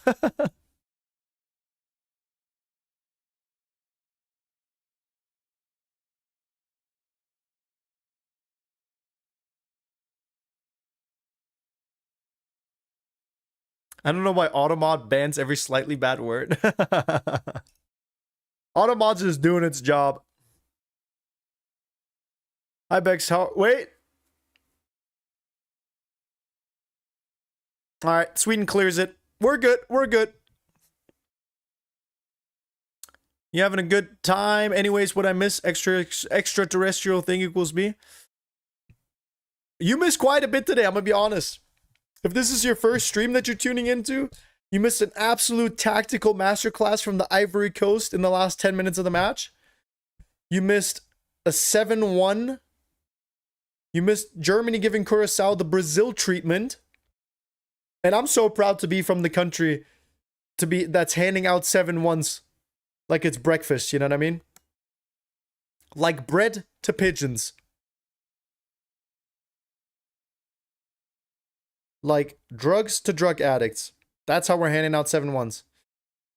I don't know why Automod bans every slightly bad word. Automod's just doing its job. Hi, Bex. How? Wait. All right. Sweden clears it. We're good. We're good. You having a good time? Anyways, what I miss? Extraterrestrial thing equals me. You missed quite a bit today. I'm going to be honest. If this is your first stream that you're tuning into, you missed an absolute tactical masterclass from the Ivory Coast in the last 10 minutes of the match. You missed a 7-1. You missed Germany giving Curacao the Brazil treatment. And I'm so proud to be from the country that's handing out 7-1s like it's breakfast, you know what I mean? Like bread to pigeons. Like drugs to drug addicts. That's how we're handing out 7-1s.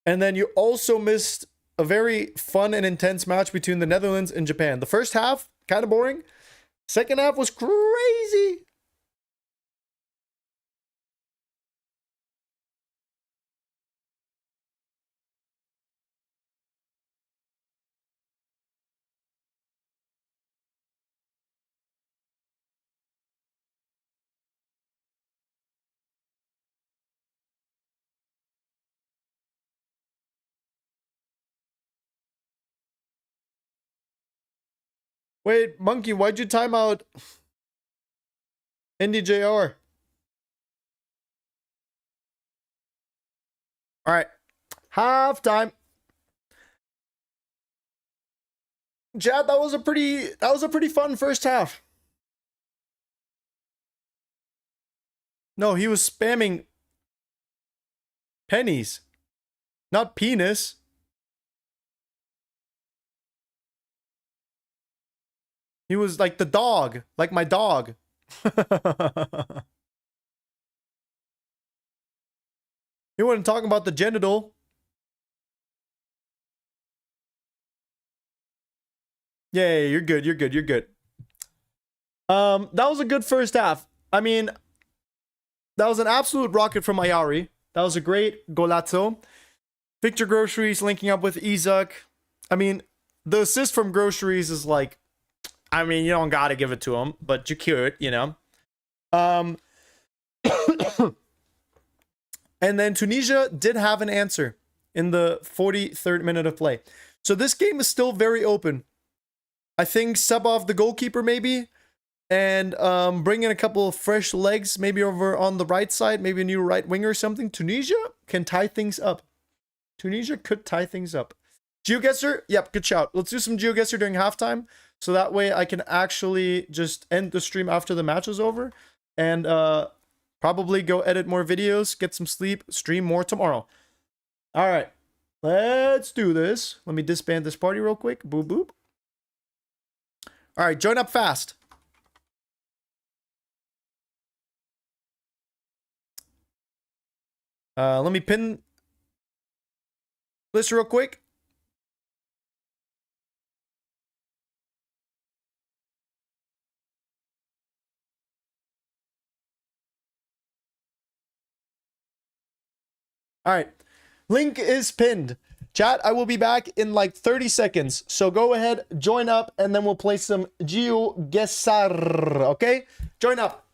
And then you also missed a very fun and intense match between the Netherlands and Japan. The first half, kind of boring. Second half was crazy. Wait, Monkey, why'd you time out NDJR? All right, halftime. Chad, that was a pretty fun first half. No, he was spamming pennies, not penis. He was like the dog, like my dog. He wasn't talking about the genital. Yeah, you're good. You're good. You're good. That was a good first half. I mean, that was an absolute rocket from Ayari. That was a great golazzo. Victor Groceries linking up with Isaac. I mean, the assist from Groceries is like, I mean, you don't gotta give it to him, but you could, you know. And then Tunisia did have an answer in the 43rd minute of play. So this game is still very open. I think sub off the goalkeeper maybe, and bring in a couple of fresh legs, maybe over on the right side, maybe a new right winger or something. Tunisia can tie things up. Tunisia could tie things up. GeoGuessr? Yep, good shout. Let's do some GeoGuessr during halftime, so that way I can actually just end the stream after the match is over, and probably go edit more videos, get some sleep, stream more tomorrow. All right, let's do this. Let me disband this party real quick. Boop, boop. All right, join up fast. Let me pin this real quick. All right, link is pinned. Chat, I will be back in like 30 seconds. So go ahead, join up, and then we'll play some GeoGuessr, okay? Join up.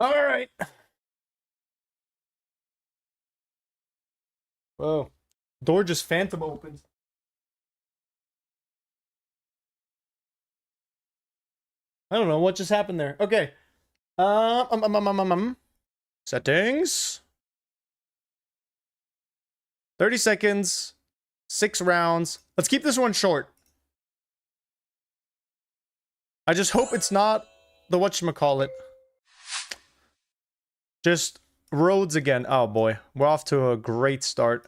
All right. Whoa. Door just phantom opens. I don't know what just happened there. Okay. Settings. 30 seconds. 6 rounds. Let's keep this one short. I just hope it's not the whatchamacallit. Just roads again. Oh boy. We're off to a great start.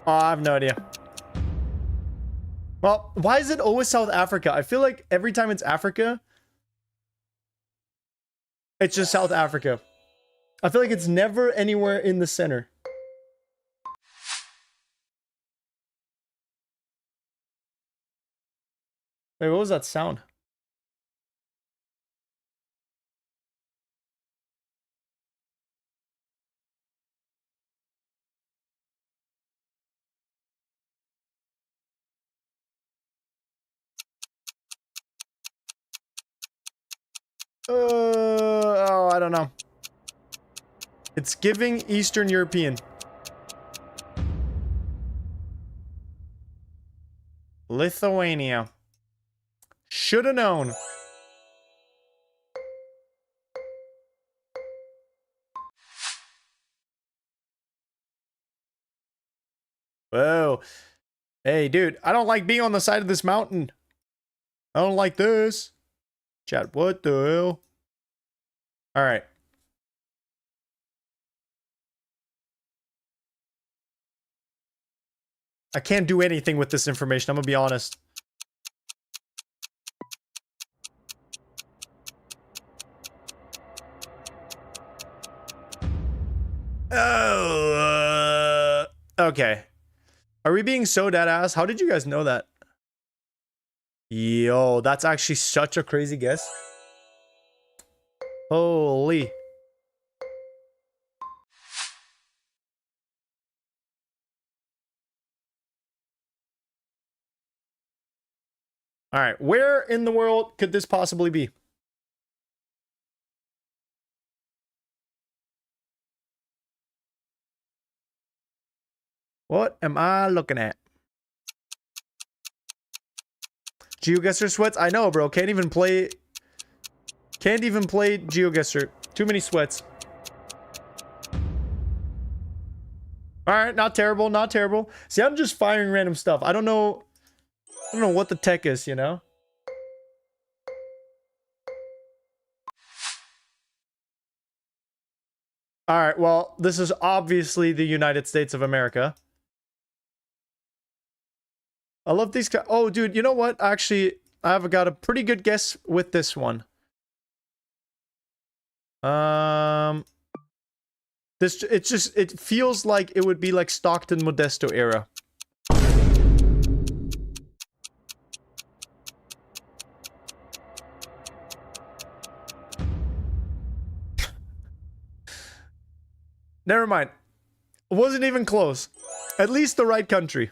Oh, I have no idea. Well, why is it always South Africa? I feel like every time it's Africa, it's just South Africa. I feel like it's never anywhere in the center. Wait, what was that sound? Oh, I don't know. It's giving Eastern European. Lithuania. Shoulda known. Whoa. Hey, dude, I don't like being on the side of this mountain. I don't like this. Chat, what the hell? Alright. I can't do anything with this information, I'm gonna be honest. Oh, okay. Are we being so dead ass? How did you guys know that? Yo, that's actually such a crazy guess. Holy. Alright, where in the world could this possibly be? What am I looking at? GeoGuessr sweats? I know, bro. Can't even play GeoGuessr. Too many sweats. Alright, not terrible, not terrible. See, I'm just firing random stuff. I don't know what the tech is, you know? Alright, well, this is obviously the United States of America. I love these guys. Oh, dude, you know what? Actually, I've got a pretty good guess with this one. It feels like it would be like Stockton Modesto era. Never mind. It wasn't even close. At least the right country.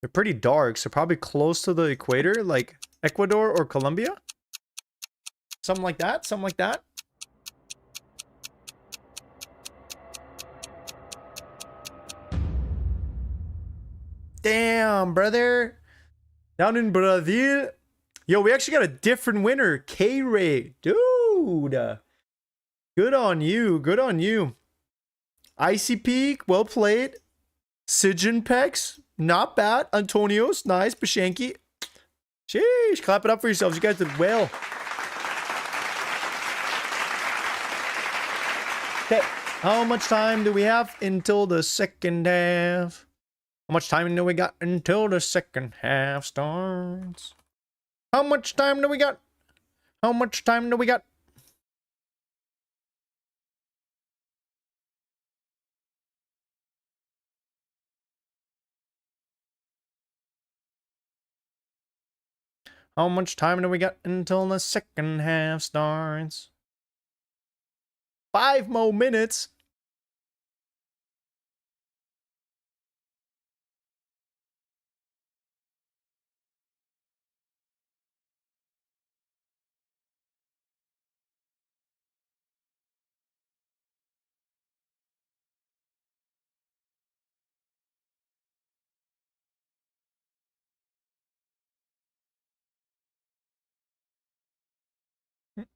They're pretty dark, so probably close to the equator, like Ecuador or Colombia? Something like that, something like that. Damn, brother. Down in Brazil. Yo, we actually got a different winner. K-Ray. Dude. Good on you. Good on you. Icy Peak. Well played. Sijan Pex. Not bad. Antonios. Nice. Bashanki. Sheesh. Clap it up for yourselves. You guys did well. Okay. How much time do we have until the second half? How much time do we got until the second half starts? How much time do we got? How much time do we got? How much time do we got until the second half starts? 5 more minutes.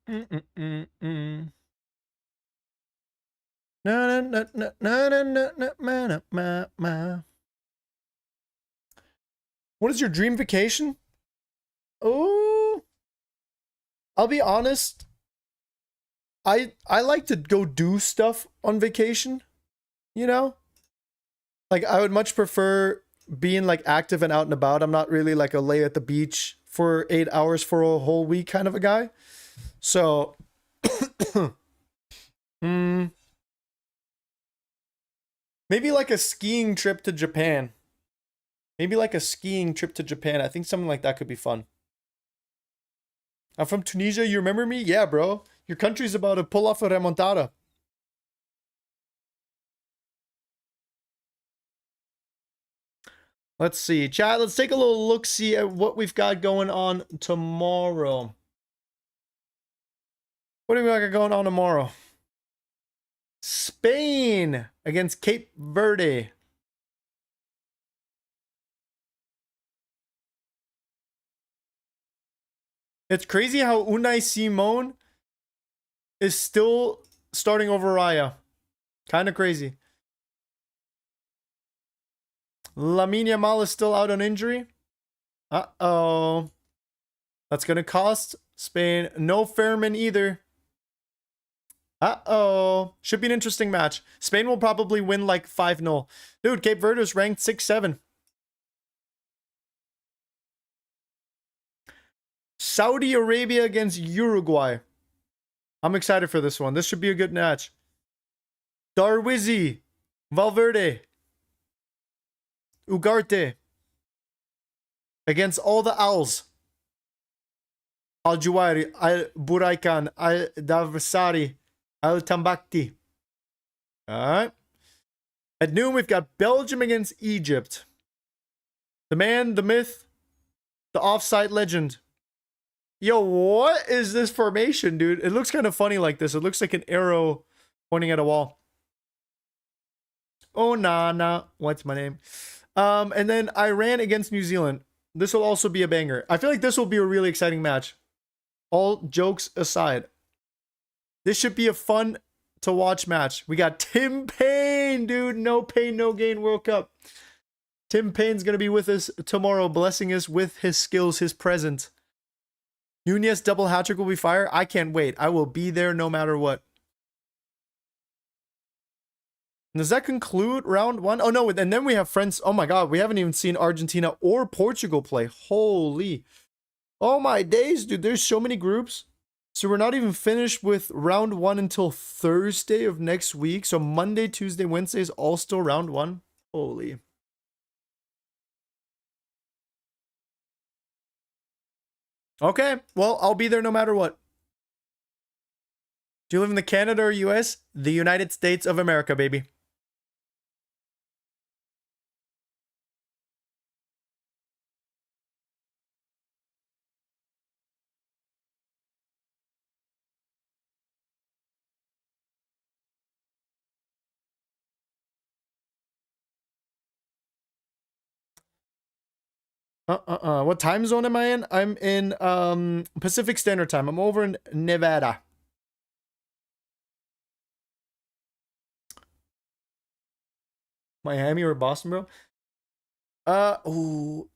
Mm-mm-mm-mm. Na na na na na na na na na ma ma. What is your dream vacation? Oh, I'll be honest. I like to go do stuff on vacation, you know? Like I would much prefer being like active and out and about. I'm not really like a lay at the beach for 8 hours for a whole week kind of a guy. So maybe like a skiing trip to Japan. Maybe like a skiing trip to Japan. I think something like that could be fun. I'm from Tunisia. You remember me? Yeah, bro. Your country's about to pull off a remontada. Let's see. Chat, let's take a little look-see at what we've got going on tomorrow. What do we got going on tomorrow? Spain against Cape Verde. It's crazy how Unai Simon is still starting over Raya. Kind of crazy. Lamine Yamal is still out on injury. Uh-oh. That's going to cost Spain. No Fairman either. Uh-oh. Should be an interesting match. Spain will probably win like 5-0. Dude, Cape Verde is ranked 6-7. Saudi Arabia against Uruguay. I'm excited for this one. This should be a good match. Darwizi, Valverde, Ugarte against all the Als. Al-Juwairi, Al-Buraikan, Al-Davsari, Al-Tambakti. Alright. At noon, we've got Belgium against Egypt. The man, the myth, the offside legend. Yo, what is this formation, dude? It looks kind of funny like this. It looks like an arrow pointing at a wall. Oh, nah. What's my name? And then Iran against New Zealand. This will also be a banger. I feel like this will be a really exciting match. All jokes aside. This should be a fun to watch match. We got Tim Payne, dude. No pain, no gain World Cup. Tim Payne's going to be with us tomorrow, blessing us with his skills, his presence. Nunez double hat-trick will be fire. I can't wait. I will be there no matter what. Does that conclude round one? Oh, no. And then we have France. Oh, my God. We haven't even seen Argentina or Portugal play. Holy. Oh, my days, dude. There's so many groups. So we're not even finished with round one until Thursday of next week. So Monday, Tuesday, Wednesday is all still round one. Holy. Okay. Well, I'll be there no matter what. Do you live in the Canada or US? The United States of America, baby. What time zone am I in? I'm in Pacific Standard Time. I'm over in Nevada. Miami or Boston, bro? Ooh.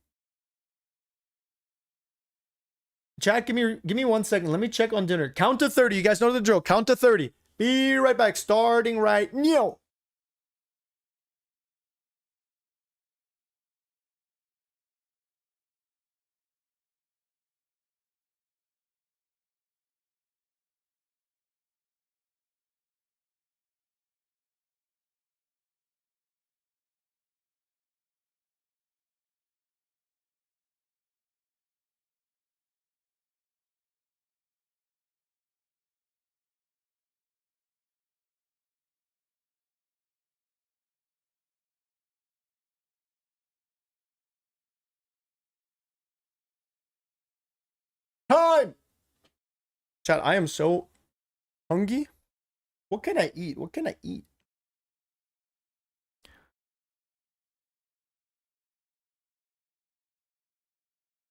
Chat, give me 1 second. Let me check on dinner. Count to 30. You guys know the drill. Count to 30. Be right back. Starting right now. Time. Chat, I am so hungry. What can I eat? What can I eat?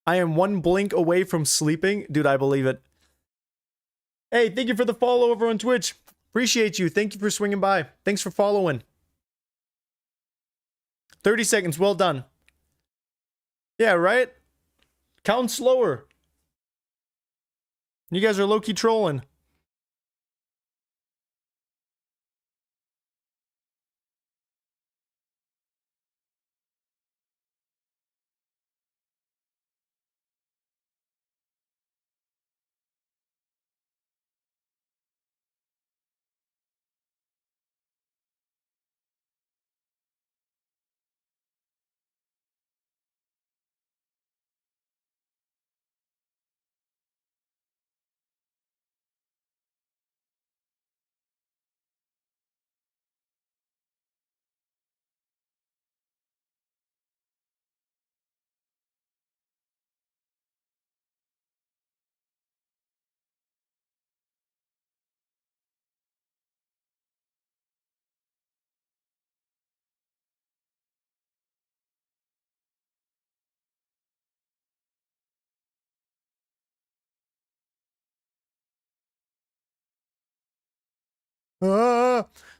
I am one blink away from sleeping. Dude, I believe it. Hey, thank you for the follow over on Twitch. Appreciate you. Thank you for swinging by. Thanks for following. 30 seconds. Well done. Yeah, right? Count slower. You guys are low-key trolling.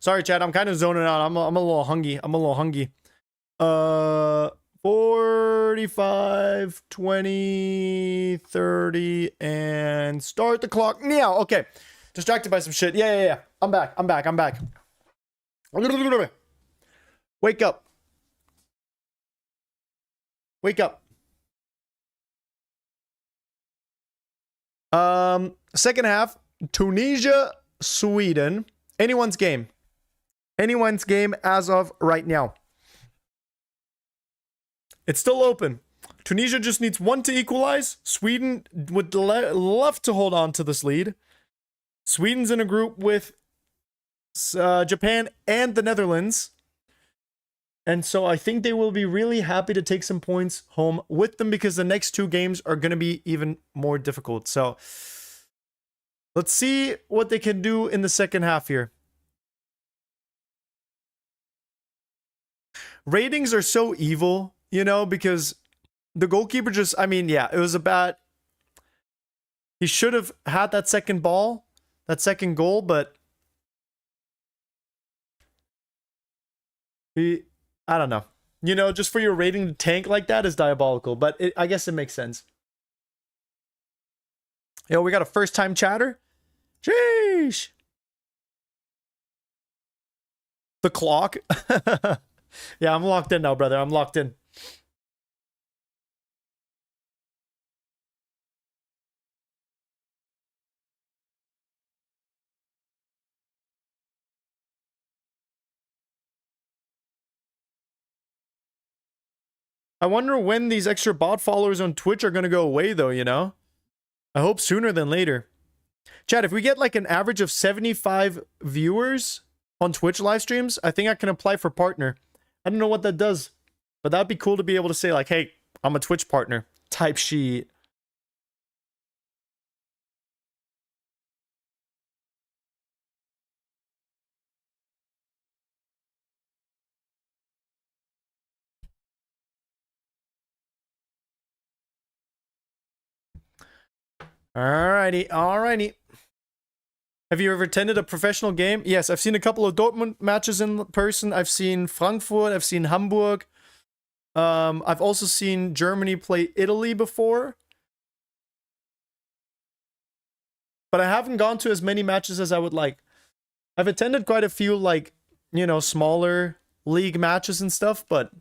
Sorry, Chad. I'm kind of zoning out. I'm a little hungry. I'm a little hungry. 45, 20, 30, and start the clock now. Okay. Distracted by some shit. Yeah. I'm back. Wake up. Wake up. Second half, Tunisia, Sweden. Anyone's game. Anyone's game as of right now. It's still open. Tunisia just needs one to equalize. Sweden would love to hold on to this lead. Sweden's in a group with Japan and the Netherlands. And so I think they will be really happy to take some points home with them because the next two games are going to be even more difficult. So let's see what they can do in the second half here. Ratings are so evil, you know, because the goalkeeper just, I mean, yeah, it was a bad. He should have had that second ball, that second goal, but I don't know. You know, just for your rating to tank like that is diabolical, but I guess it makes sense. Yo, we got a first time chatter. Sheesh. The clock. Yeah, I'm locked in now, brother. I'm locked in. I wonder when these extra bot followers on Twitch are going to go away, though, you know? I hope sooner than later. Chat, if we get like an average of 75 viewers on Twitch live streams, I think I can apply for partner. I don't know what that does, but that'd be cool to be able to say like, hey, I'm a Twitch partner type sheet. Alrighty. Have you ever attended a professional game? Yes, I've seen a couple of Dortmund matches in person. I've seen Frankfurt. I've seen Hamburg. I've also seen Germany play Italy before. But I haven't gone to as many matches as I would like. I've attended quite a few, like, you know, smaller league matches and stuff, but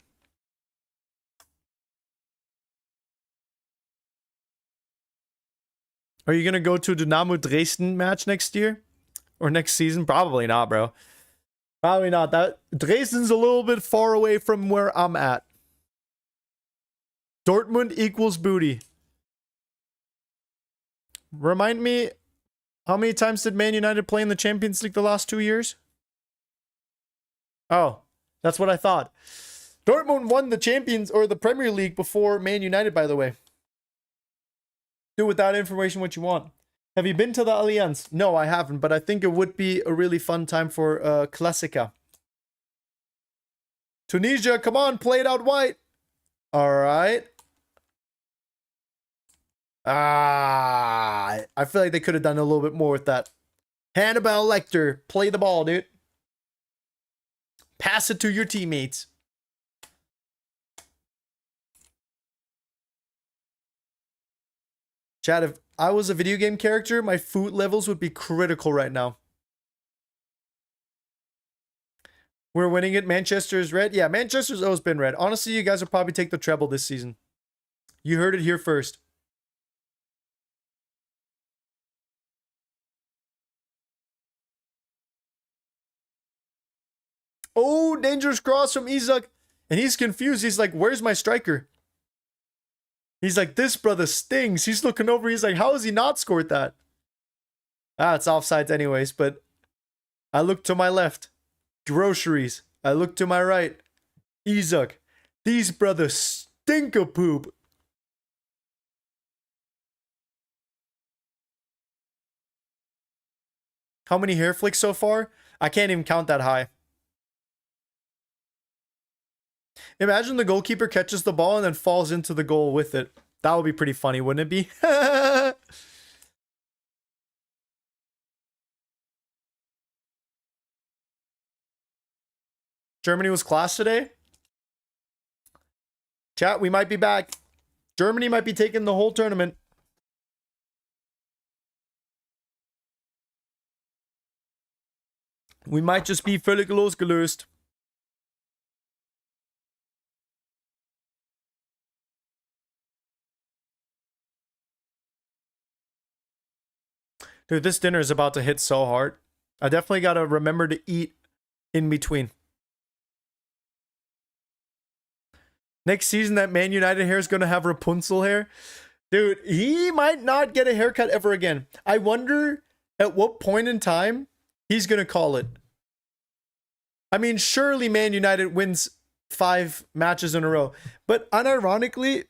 are you gonna go to Dynamo Dresden match next year? Or next season? Probably not, bro. Probably not. That Dresden's a little bit far away from where I'm at. Dortmund equals booty. Remind me, how many times did Man United play in the Champions League the last 2 years? Oh, that's what I thought. Dortmund won the Champions or the Premier League before Man United, by the way. Do with that information what you want. Have you been to the Allianz? No, I haven't, but I think it would be a really fun time for Classica. Tunisia, come on, play it out white. All right. I feel like they could have done a little bit more with that. Hannibal Lecter, play the ball, dude. Pass it to your teammates. Chad, if I was a video game character, my food levels would be critical right now. We're winning it. Manchester is red. Yeah, Manchester's always been red. Honestly, you guys will probably take the treble this season. You heard it here first. Oh, dangerous cross from Isak. And he's confused. He's like, where's my striker? He's like, this brother stings. He's looking over. He's like, how has he not scored that? Ah, it's offsides anyways, but I look to my left. Groceries. I look to my right. Isak. These brothers stink of poop. How many hair flicks so far? I can't even count that high. Imagine the goalkeeper catches the ball and then falls into the goal with it. That would be pretty funny, wouldn't it be? Germany was class today. Chat, we might be back. Germany might be taking the whole tournament. We might just be völlig losgelöst. Dude, this dinner is about to hit so hard. I definitely got to remember to eat in between. Next season, that Man United hair is going to have Rapunzel hair. Dude, he might not get a haircut ever again. I wonder at what point in time he's going to call it. I mean, surely Man United wins 5 matches in a row. But unironically,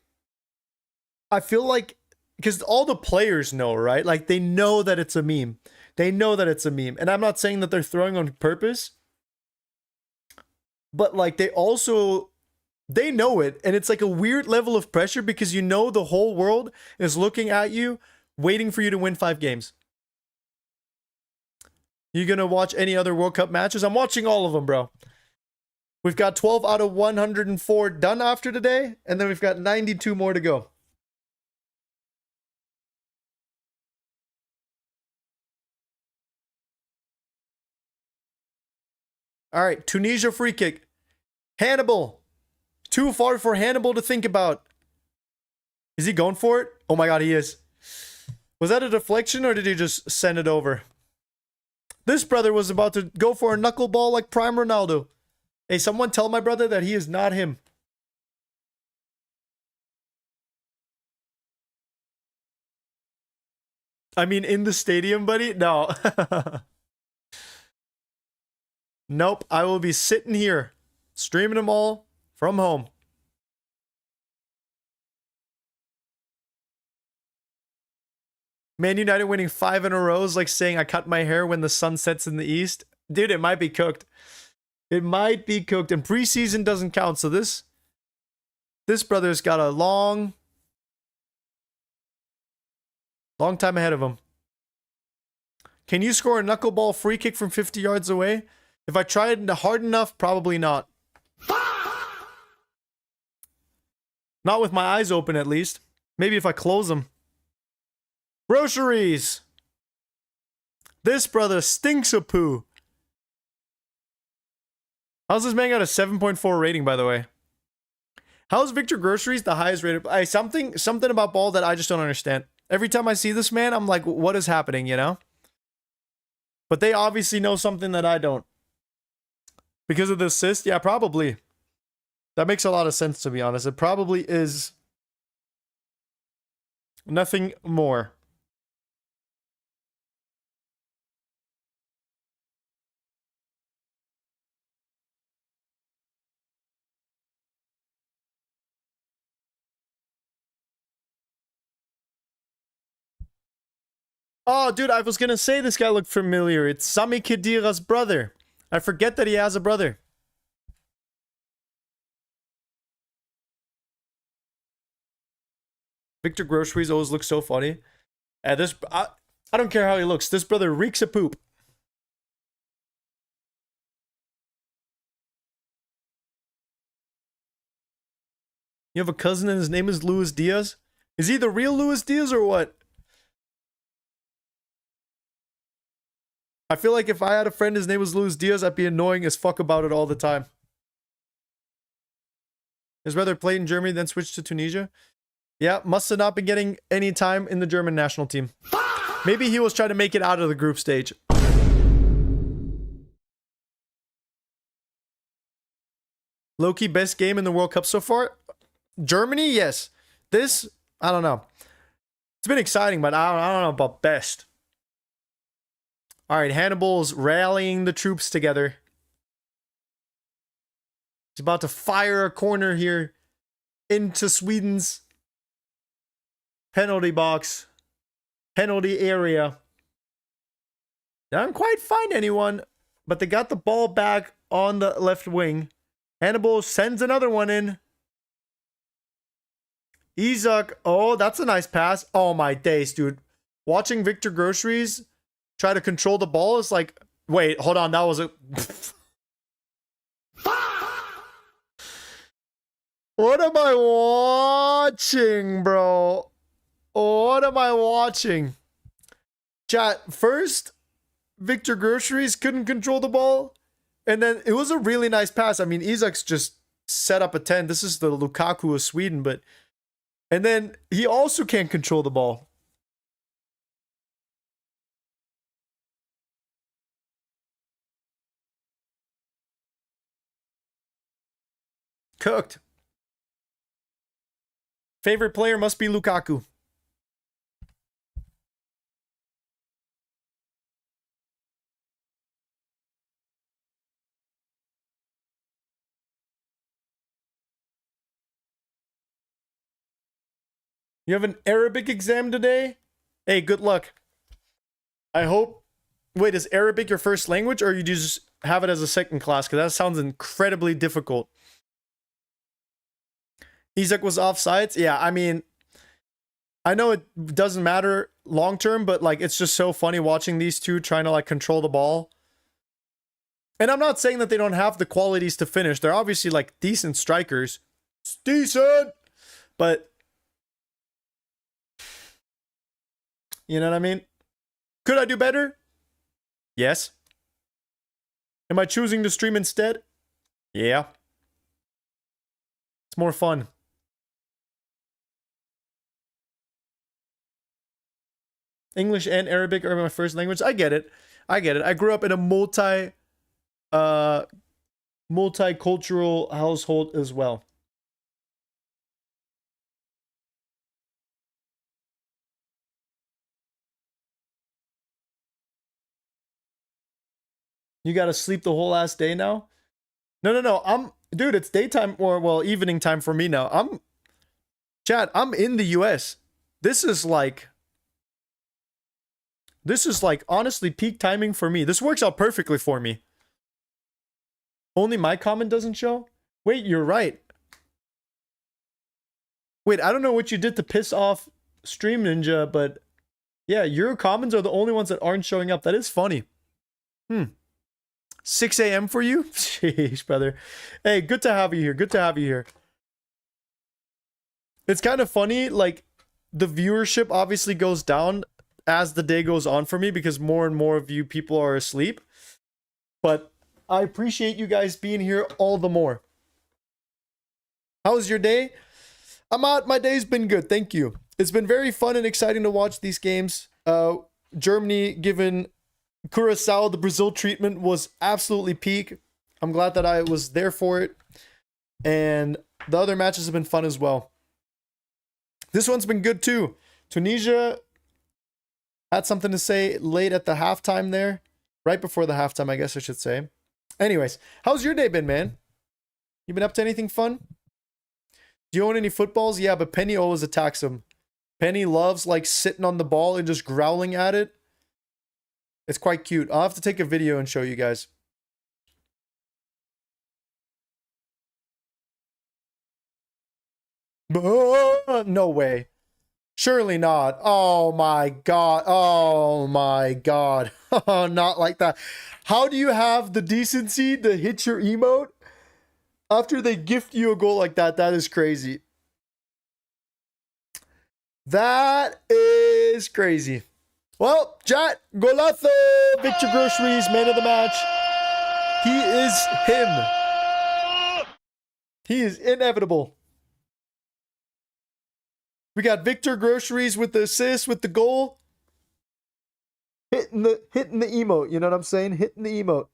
I feel like, because all the players know, right? Like, they know that it's a meme. They know that it's a meme. And I'm not saying that they're throwing on purpose. But, like, they also, they know it. And it's like a weird level of pressure because you know the whole world is looking at you, waiting for you to win 5 games. You gonna watch any other World Cup matches? I'm watching all of them, bro. We've got 12 out of 104 done after today. And then we've got 92 more to go. All right, Tunisia free kick. Hannibal. Too far for Hannibal to think about. Is he going for it? Oh my god, he is. Was that a deflection or did he just send it over? This brother was about to go for a knuckleball like Prime Ronaldo. Hey, someone tell my brother that he is not him. I mean, in the stadium, buddy? No. Nope, I will be sitting here, streaming them all from home. Man United winning 5 in a row is like saying I cut my hair when the sun sets in the east. Dude, it might be cooked. It might be cooked. And preseason doesn't count. So this brother's got a long time ahead of him. Can you score a knuckleball free kick from 50 yards away? If I tried hard enough, probably not. Not with my eyes open, at least. Maybe if I close them. Groceries. This brother stinks of poo. How's this man got a 7.4 rating, by the way? How's Victor Groceries the highest rated? Something about ball that I just don't understand. Every time I see this man, I'm like, what is happening, you know? But they obviously know something that I don't. Because of the assist? Yeah, probably. That makes a lot of sense, to be honest. It probably is nothing more. Oh, dude, I was gonna say this guy looked familiar. It's Sami Khedira's brother. I forget that he has a brother. Victor Groceries always looks so funny. I don't care how he looks. This brother reeks of poop. You have a cousin and his name is Luis Diaz? Is he the real Luis Diaz or what? I feel like if I had a friend his name was Luis Diaz, I'd be annoying as fuck about it all the time. His brother played in Germany, then switched to Tunisia. Yeah, must have not been getting any time in the German national team. Maybe he was trying to make it out of the group stage. Low-key best game in the World Cup so far? Germany, yes. This, I don't know. It's been exciting, but I don't know about best. All right, Hannibal's rallying the troops together. He's about to fire a corner here into Sweden's penalty box, penalty area. They don't quite find anyone, but they got the ball back on the left wing. Hannibal sends another one in. Isak, oh, that's a nice pass. Oh my days, dude. Watching Victor Groceries try to control the ball is like, wait, hold on, that was a... What am I watching, bro? What am I watching? Chat, first, Victor Groceries couldn't control the ball, and then it was a really nice pass. I mean, Isak's just set up a 10. This is the Lukaku of Sweden, but... And then he also can't control the ball. Cooked. Favorite player must be Lukaku. You have an Arabic exam today? Hey, good luck. I hope... Wait, is Arabic your first language, or you just have it as a second class? Because that sounds incredibly difficult. Isak was offsides? Yeah, I mean... I know it doesn't matter long term, but like it's just so funny watching these two trying to like control the ball. And I'm not saying that they don't have the qualities to finish. They're obviously like decent strikers. It's decent! But... You know what I mean? Could I do better? Yes. Am I choosing to stream instead? Yeah. It's more fun. English and Arabic are my first language. I get it. I get it. I grew up in a multicultural household as well. You gotta sleep the whole last day now? No. Dude, it's daytime or, well, evening time for me now. Chad, I'm in the US. This is like honestly peak timing for me. This works out perfectly for me. Only my comment doesn't show? Wait, you're right. Wait, I don't know what you did to piss off Stream Ninja, but yeah, your comments are the only ones that aren't showing up. That is funny. 6 a.m. for you? Jeez, brother. Hey, good to have you here. Good to have you here. It's kind of funny, like, the viewership obviously goes down as the day goes on for me because more and more of you people are asleep. But I appreciate you guys being here all the more. How's your day? My day's been good, thank you. It's been very fun and exciting to watch these games. Germany giving Curacao the Brazil treatment was absolutely peak. I'm glad that I was there for it. And the other matches have been fun as well. This one's been good too. Tunisia had something to say late at the halftime there. Right before the halftime, I guess I should say. Anyways, how's your day been, man? You been up to anything fun? Do you own any footballs? Yeah, but Penny always attacks him. Penny loves like sitting on the ball and just growling at it. It's quite cute. I'll have to take a video and show you guys. No way. Surely not. Oh my god. Oh my god. Not like that. How do you have the decency to hit your emote after they gift you a goal like that? That is crazy. That is crazy. Well, chat, golazo, Victor Groceries, man of the match. He is him. He is inevitable. We got Victor Groceries with the assist, with the goal. Hitting the emote, you know what I'm saying? Hitting the emote.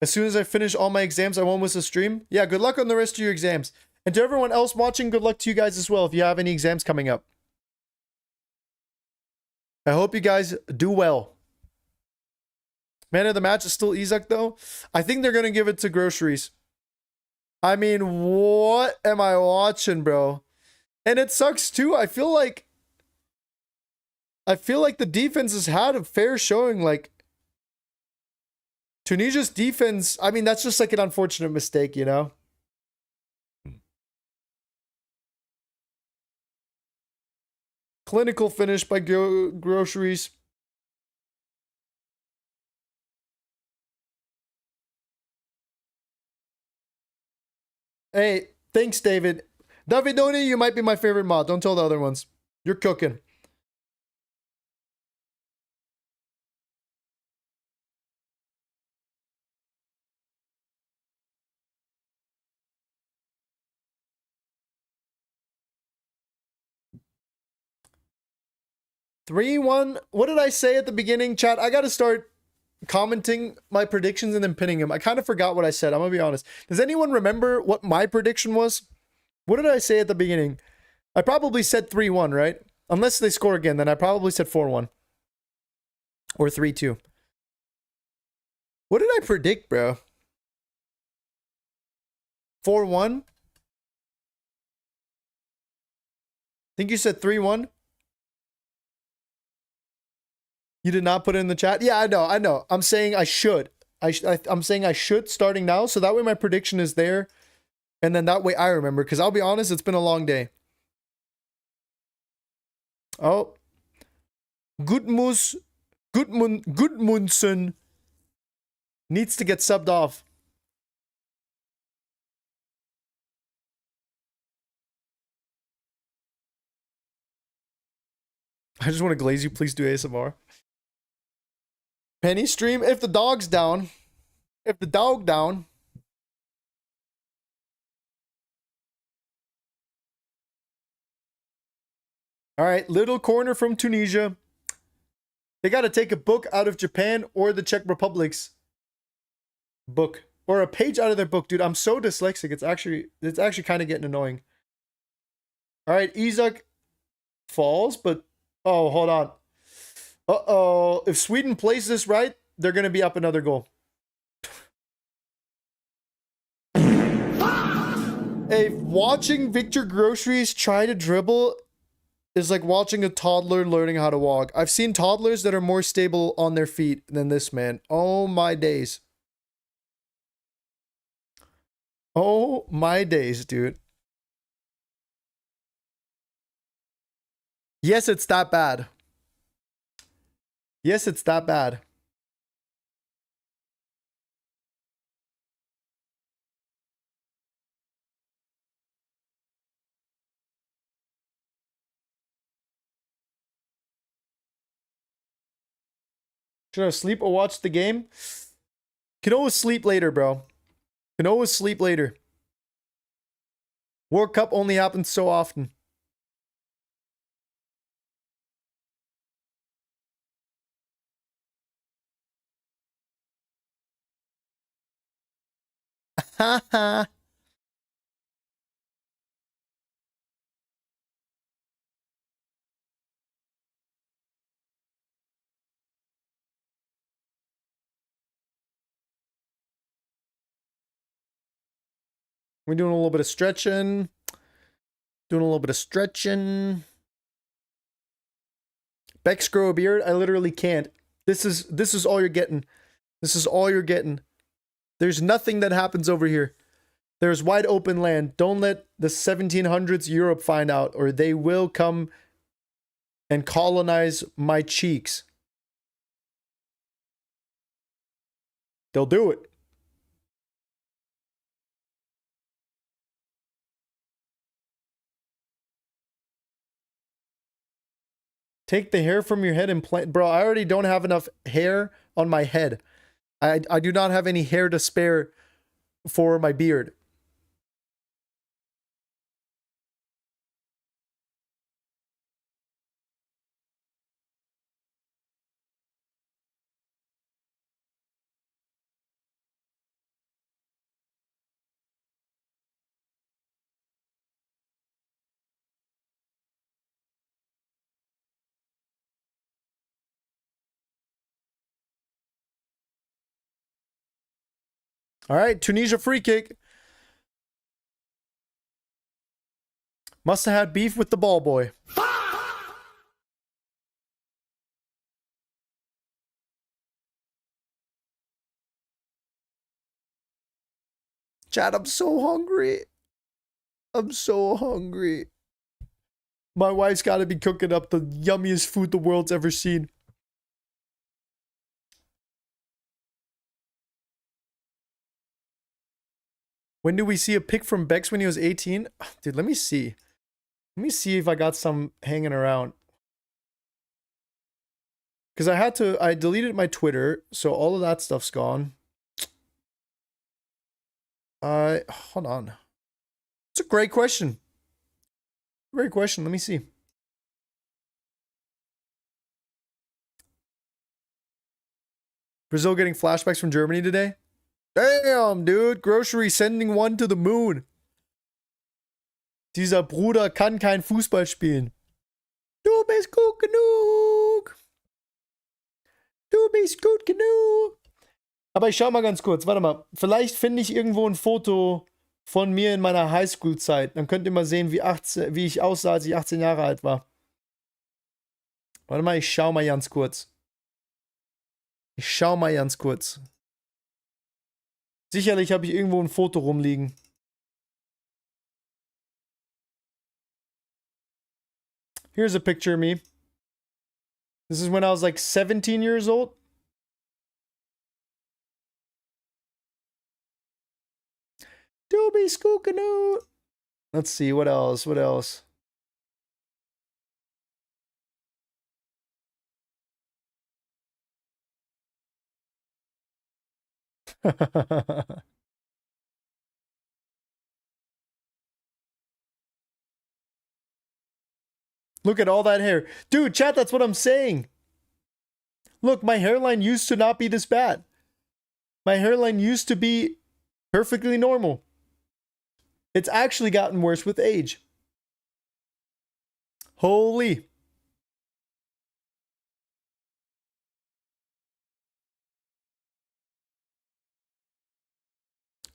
As soon as I finish all my exams, I won't miss a stream. Yeah, good luck on the rest of your exams. And to everyone else watching, good luck to you guys as well if you have any exams coming up. I hope you guys do well. Man of the match is still Isak though. I think they're going to give it to Groceries. I mean, what am I watching, bro? And it sucks too. I feel like the defense has had a fair showing. Like, Tunisia's defense, I mean, that's just like an unfortunate mistake, you know? Clinical finish by Groceries. Hey, thanks, David. Davidoni, you might be my favorite mod. Don't tell the other ones. You're cooking. Three, 1. What did I say at the beginning, chat? I got to start commenting my predictions and then pinning them. I kind of forgot what I said. I'm going to be honest. Does anyone remember what my prediction was? What did I say at the beginning? I probably said 3-1, right? Unless they score again, then I probably said 4-1. Or 3-2. What did I predict, bro? 4-1? Think you said 3-1? You did not put it in the chat? Yeah, I know. I'm saying I should. I'm saying I should starting now, so that way my prediction is there. And then that way I remember, because I'll be honest, it's been a long day. Oh. Gudmundsson needs to get subbed off. I just want to glaze you. Please do ASMR. Penny stream. If the dog's down. If the dog down. All right. Little corner from Tunisia. They got to take a book out of Japan or the Czech Republic's book. Or a page out of their book. Dude, I'm so dyslexic. It's actually kind of getting annoying. All right. Isak falls, but... Oh, hold on. Uh-oh. If Sweden plays this right, they're going to be up another goal. Hey, watching Victor Groceries try to dribble is like watching a toddler learning how to walk. I've seen toddlers that are more stable on their feet than this man. Oh my days. Oh my days, dude. Yes, it's that bad. Yes, it's that bad. Should I sleep or watch the game? Can always sleep later, bro. Can always sleep later. World Cup only happens so often. Haha. We're doing a little bit of stretching. Doing a little bit of stretching. Bex grow a beard? I literally can't. This is all you're getting. This is all you're getting. There's nothing that happens over here. There's wide open land. Don't let the 1700s Europe find out, or they will come and colonize my cheeks. They'll do it. Take the hair from your head and plant. Bro, I already don't have enough hair on my head. I do not have any hair to spare for my beard. All right, Tunisia free kick. Must have had beef with the ball boy. Chad, I'm so hungry. I'm so hungry. My wife's got to be cooking up the yummiest food the world's ever seen. When do we see a pic from Bex when he was 18? Dude, let me see. Let me see if I got some hanging around. Because I deleted my Twitter, so all of that stuff's gone. Hold on. It's a great question. Great question. Let me see. Brazil getting flashbacks from Germany today? Damn, dude. Grocery sending one to the moon. Dieser Bruder kann kein Fußball spielen. Du bist gut genug. Du bist gut genug. Aber ich schau mal ganz kurz. Warte mal. Vielleicht finde ich irgendwo ein Foto von mir in meiner Highschool-Zeit. Dann könnt ihr mal sehen, wie ich aussah, als ich 18 Jahre alt war. Warte mal, ich schau mal ganz kurz. Ich schau mal ganz kurz. Sicherlich habe ich irgendwo ein Foto rumliegen. Here's a picture of me. This is when I was like 17 years old. Du bist gut genug. Let's see, what else? What else? Look at all that hair. Dude, chat, that's what I'm saying. Look, my hairline used to not be this bad. My hairline used to be perfectly normal. It's actually gotten worse with age. Holy.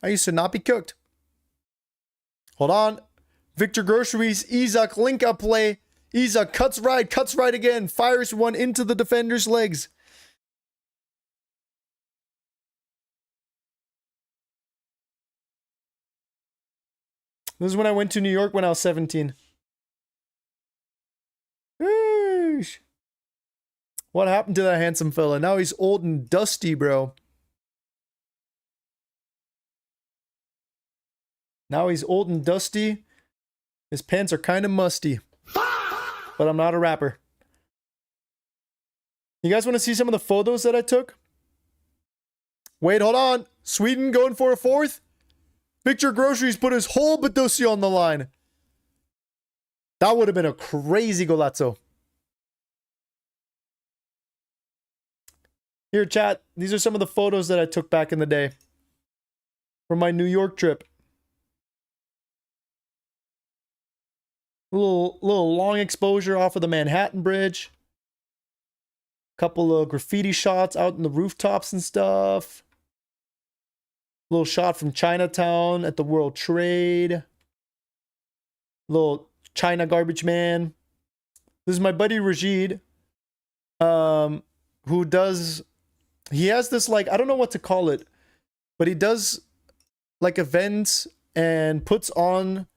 I used to not be cooked. Hold on. Victor Groceries, Isak link up play. Isak cuts right again. Fires one into the defender's legs. This is when I went to New York when I was 17. Eesh. What happened to that handsome fella? Now he's old and dusty, bro. Now he's old and dusty. His pants are kind of musty. But I'm not a rapper. You guys want to see some of the photos that I took? Wait, hold on. Sweden going for a fourth? Victor Groceries put his whole Badussi on the line. That would have been a crazy golazzo. Here, chat. These are some of the photos that I took back in the day from my New York trip. A little long exposure off of the Manhattan Bridge. Couple of graffiti shots out in the rooftops and stuff. Little shot from Chinatown at the World Trade. Little China garbage man. This is my buddy Rajid. Who does... He has this, like, I don't know what to call it, but he does, like, events and puts on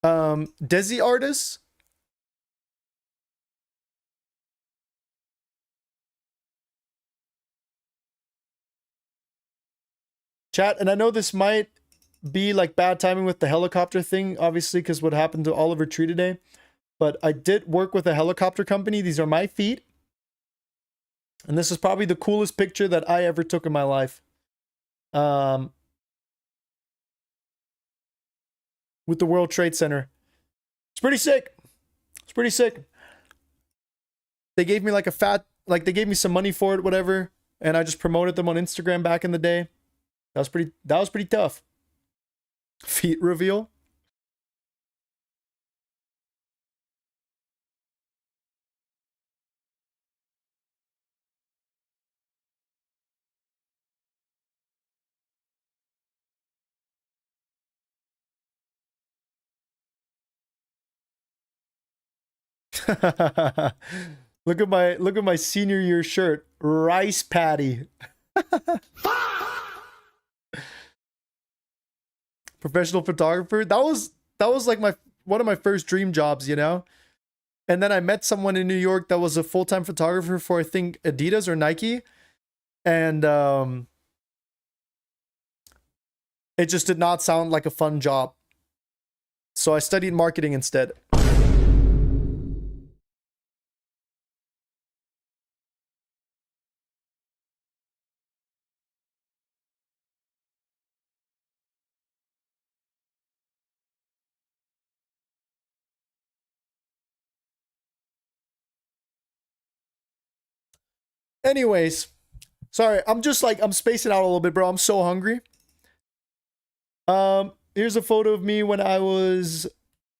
Desi artists. Chat, and I know this might be, like, bad timing with the helicopter thing, obviously, because what happened to Oliver Tree today, but I did work with a helicopter company. These are my feet. And this is probably the coolest picture that I ever took in my life. With the World Trade Center. It's pretty sick. It's pretty sick. They gave me like they gave me some money for it, whatever. And I just promoted them on Instagram back in the day. That was pretty tough. Feet reveal. Look at my senior year shirt. Rice patty. Professional photographer. That was like one of my first dream jobs, you know? And then I met someone in New York that was a full-time photographer for, I think, Adidas or Nike. And it just did not sound like a fun job. So I studied marketing instead. Anyways, sorry, I'm spacing out a little bit, bro. I'm so hungry. Here's a photo of me when I was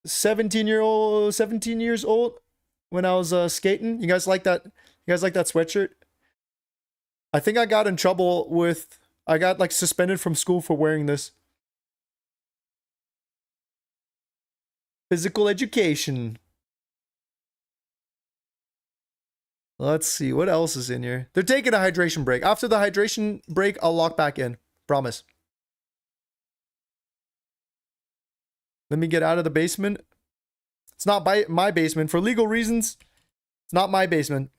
17 years old when I was skating. You guys like that? You guys like that sweatshirt? I think I got in trouble I got like suspended from school for wearing this. Physical education. Let's see, what else is in here? They're taking a hydration break. After the hydration break, I'll lock back in. Promise. Let me get out of the basement. It's not my basement. For legal reasons, it's not my basement.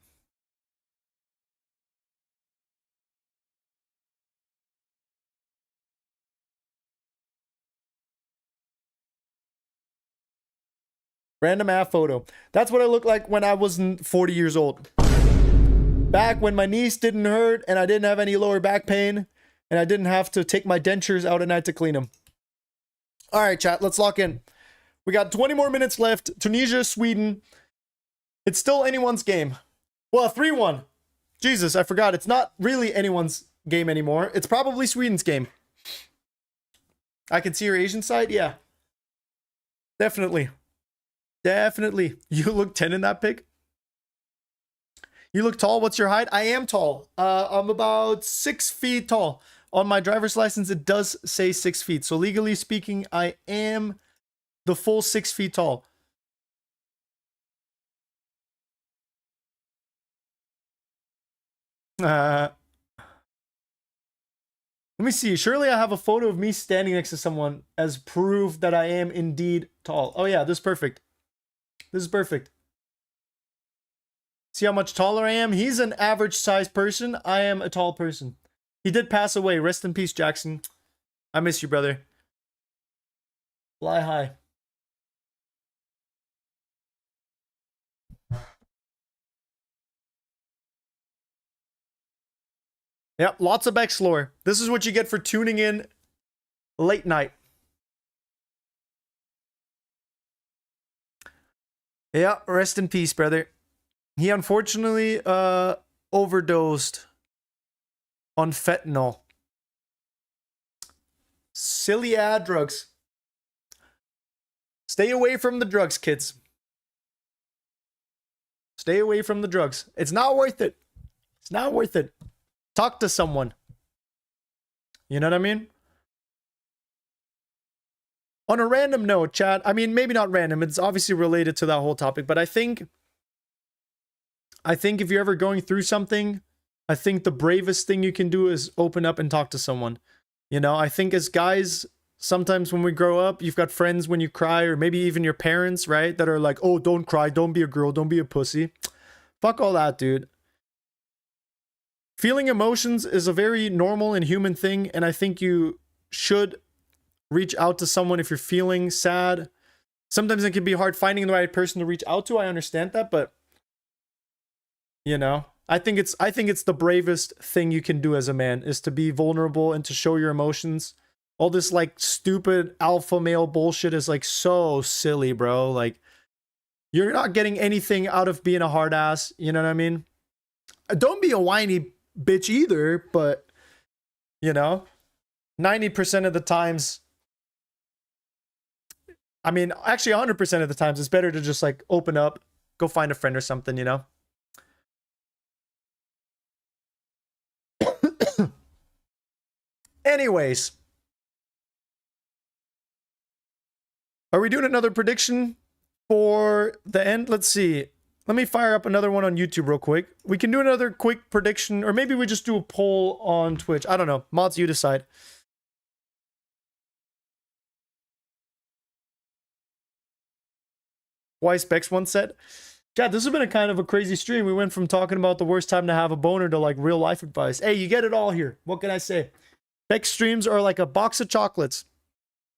Random ass photo. That's what I looked like when I wasn't 40 years old. Back when my knees didn't hurt and I didn't have any lower back pain and I didn't have to take my dentures out at night to clean them. All right, chat, let's lock in. We got 20 more minutes left. Tunisia, Sweden. It's still anyone's game. Well, 3-1. Jesus, I forgot. It's not really anyone's game anymore. It's probably Sweden's game. I can see your Asian side? Yeah. Definitely. Definitely. You look 10 in that pic? You look tall. What's your height? I am tall. I'm about 6 feet tall. On my driver's license, it does say 6 feet. So legally speaking, I am the full 6 feet tall. Let me see. Surely I have a photo of me standing next to someone as proof that I am indeed tall. Oh yeah, this is perfect. This is perfect. See how much taller I am? He's an average sized person. I am a tall person. He did pass away. Rest in peace, Jackson. I miss you, brother. Fly high. Yep, lots of Beck's lore. This is what you get for tuning in late night. Yeah, rest in peace, brother. He unfortunately overdosed on fentanyl. Silly ad drugs. Stay away from the drugs, kids. Stay away from the drugs. It's not worth it. It's not worth it. Talk to someone. You know what I mean? On a random note, chat, I mean, maybe not random. It's obviously related to that whole topic, but I think if you're ever going through something, I think the bravest thing you can do is open up and talk to someone. You know, I think as guys, sometimes when we grow up, you've got friends when you cry, or maybe even your parents, right? That are like, oh, don't cry, don't be a girl, don't be a pussy. Fuck all that, dude. Feeling emotions is a very normal and human thing, and I think you should reach out to someone if you're feeling sad. Sometimes it can be hard finding the right person to reach out to. I understand that, but you know, I think it's the bravest thing you can do as a man is to be vulnerable and to show your emotions. All this like stupid alpha male bullshit is like so silly, bro. Like you're not getting anything out of being a hard ass, you know what I mean? Don't be a whiny bitch either, but you know, 90% of the times, I mean, actually 100% of the times, it's better to just like open up, go find a friend or something, you know? Anyways. Are we doing another prediction for the end? Let's see. Let me fire up another one on YouTube real quick. We can do another quick prediction, or maybe we just do a poll on Twitch. I don't know. Mods, you decide. Why Specs once said. Chad, this has been a kind of a crazy stream. We went from talking about the worst time to have a boner to like real life advice. Hey, you get it all here. What can I say? Specs streams are like a box of chocolates.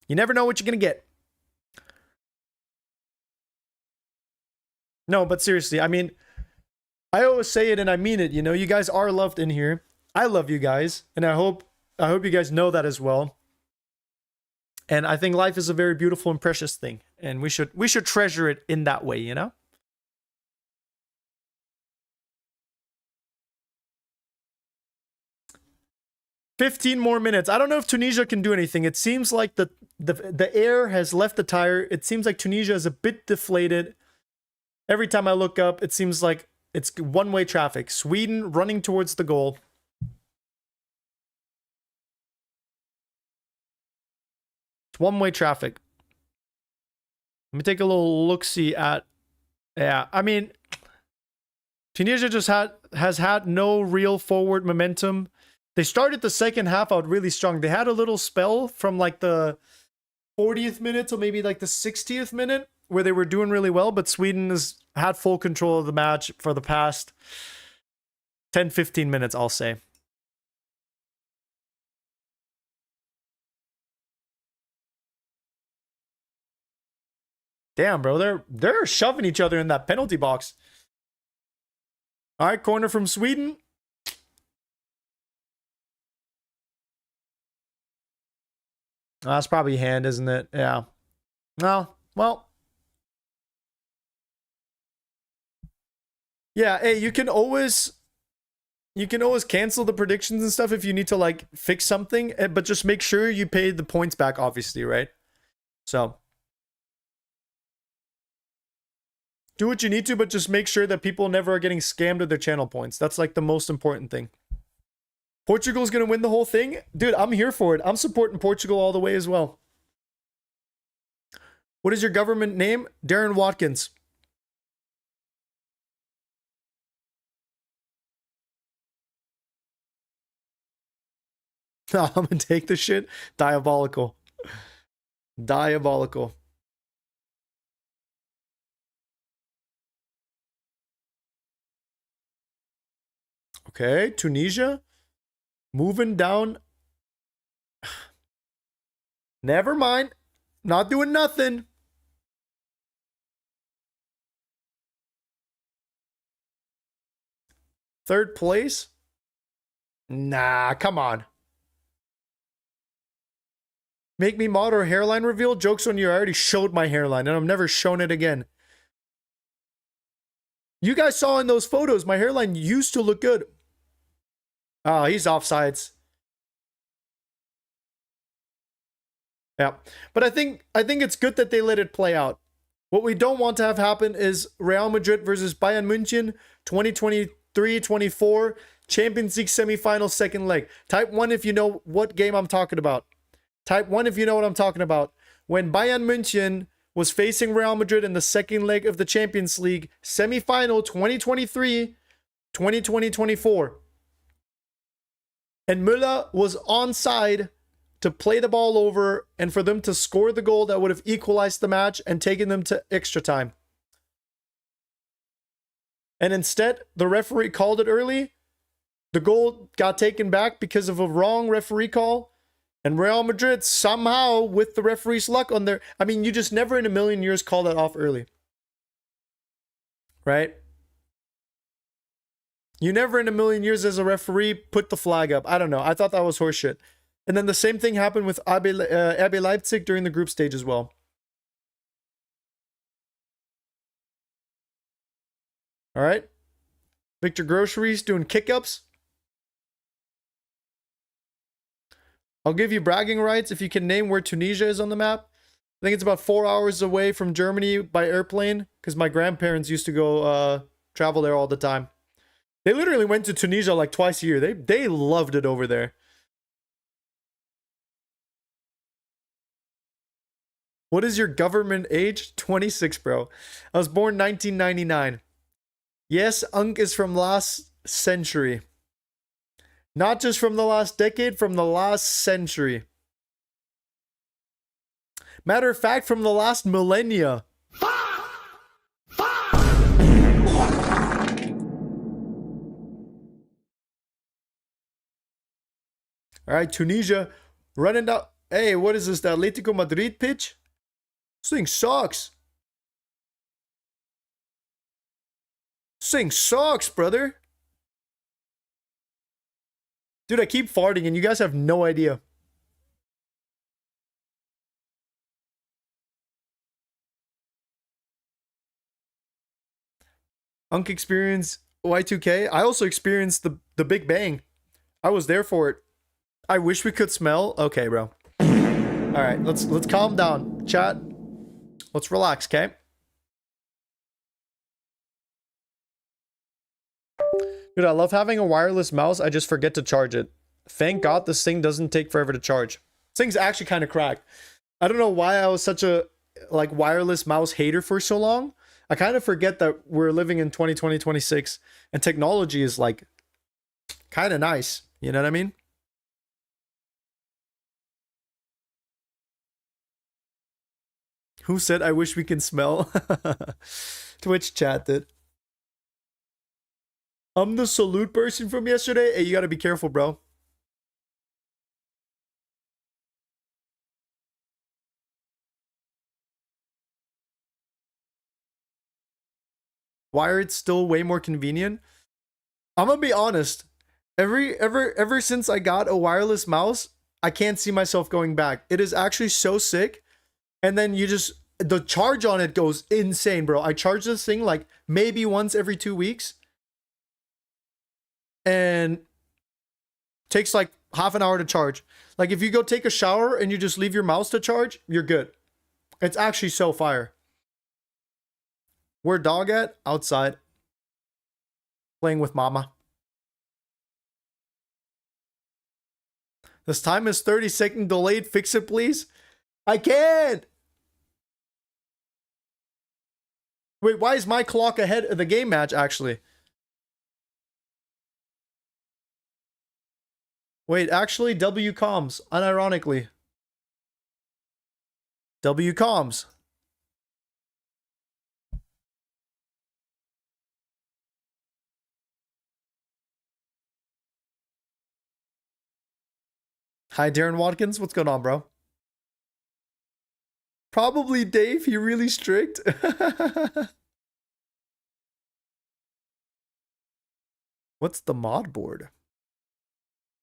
You never know what you're going to get. No, but seriously, I mean, I always say it and I mean it. You know, you guys are loved in here. I love you guys, and I hope you guys know that as well. And I think life is a very beautiful and precious thing, and we should treasure it in that way, you know? "15 more minutes. I don't know if Tunisia can do anything. It seems like the air has left the tire. It seems like Tunisia is a bit deflated. Every time I look up, it seems like it's one-way traffic. Sweden running towards the goal. It's one-way traffic. Let me take a little look-see at... Yeah, I mean... Tunisia just has had no real forward momentum. They started the second half out really strong. They had a little spell from like the 40th minute to maybe like the 60th minute where they were doing really well, but Sweden has had full control of the match for the past 10-15 minutes, I'll say. Damn, bro, they're shoving each other in that penalty box. All right, corner from Sweden. That's probably hand, isn't it? Yeah. Well. Yeah, hey, you can always cancel the predictions and stuff if you need to like fix something, but just make sure you pay the points back, obviously, right? So do what you need to, but just make sure that people never are getting scammed of their channel points. That's like the most important thing. Portugal's gonna win the whole thing? Dude, I'm here for it. I'm supporting Portugal all the way as well. What is your government name? Darren Watkins. I'm gonna take the shit. Diabolical. Diabolical. Okay, Tunisia. Moving down. Never mind. Not doing nothing. Third place. Nah, come on. Make me mod or hairline reveal? Joke's on you, I already showed my hairline and I've never shown it again. You guys saw in those photos, my hairline used to look good. Oh, he's offsides. Yeah. But I think it's good that they let it play out. What we don't want to have happen is Real Madrid versus Bayern München 2023-24 Champions League semifinal second leg. Type 1 if you know what game I'm talking about. Type 1 if you know what I'm talking about. When Bayern München was facing Real Madrid in the second leg of the Champions League semifinal 2023-2024. And Müller was onside to play the ball over and for them to score the goal that would have equalized the match and taken them to extra time. And instead, the referee called it early. The goal got taken back because of a wrong referee call. And Real Madrid somehow, with the referee's luck on their... I mean, you just never in a million years call that off early. Right? You never in a million years as a referee put the flag up. I don't know. I thought that was horseshit. And then the same thing happened with RB Leipzig during the group stage as well. All right. Victor Groceries doing kick-ups. I'll give you bragging rights if you can name where Tunisia is on the map. I think it's about 4 hours away from Germany by airplane because my grandparents used to go travel there all the time. They literally went to Tunisia like twice a year. They loved it over there. What is your government age? 26, bro. I was born 1999. Yes, Unk is from last century. Not just from the last decade, from the last century. Matter of fact, from the last millennia. All right, Tunisia running down. Hey, what is this? The Atletico Madrid pitch? This thing sucks. This thing sucks, brother. Dude, I keep farting and you guys have no idea. Unk experience Y2K. I also experienced the Big Bang. I was there for it. I wish we could smell. Okay, bro. All right, let's calm down, chat. Let's relax, okay? Dude, I love having a wireless mouse. I just forget to charge it. Thank God this thing doesn't take forever to charge. This thing's actually kind of cracked. I don't know why I was such a like wireless mouse hater for so long. I kind of forget that we're living in 2020, 26 and technology is like kind of nice. You know what I mean? Who said I wish we can smell? Twitch chat did. I'm the salute person from yesterday. Hey, you gotta be careful, bro. Wired's still way more convenient. I'm gonna be honest. Ever since I got a wireless mouse, I can't see myself going back. It is actually so sick. And then you just, the charge on it goes insane, bro. I charge this thing like maybe once every 2 weeks. And takes like half an hour to charge. Like if you go take a shower and you just leave your mouse to charge, you're good. It's actually so fire. Where dog at? Outside. Playing with mama. This time is 30-second delayed. Fix it, please. I can't. Wait, why is my clock ahead of the game match, actually? Wait, actually, W comms, unironically. W comms. Hi, Darren Watkins. What's going on, bro? Probably Dave. He really strict. What's the mod board?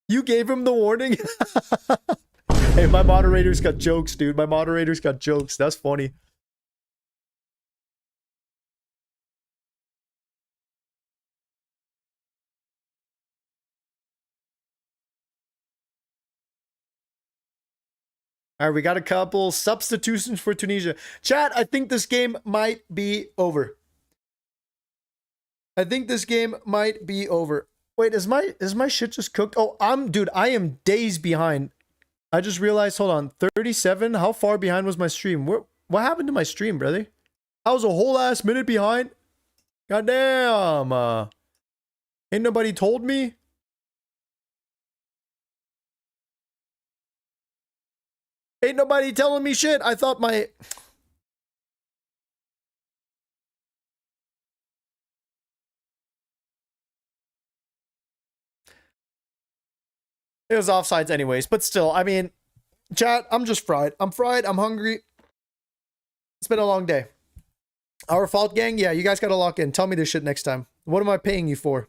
You gave him the warning? Hey, my moderators got jokes, dude. My moderators got jokes. That's funny. All right, we got a couple substitutions for Tunisia. Chat, I think this game might be over. I think this game might be over. Wait, is my shit just cooked? Oh, dude, I am days behind. I just realized, hold on, 37? How far behind was my stream? What happened to my stream, brother? I was a whole ass minute behind. Goddamn. Ain't nobody told me. Ain't nobody telling me shit. I thought my... It was offsides anyways, but still, I mean, chat, I'm just fried. I'm fried. I'm hungry. It's been a long day. Our fault, gang? Yeah, you guys gotta lock in. Tell me this shit next time. What am I paying you for?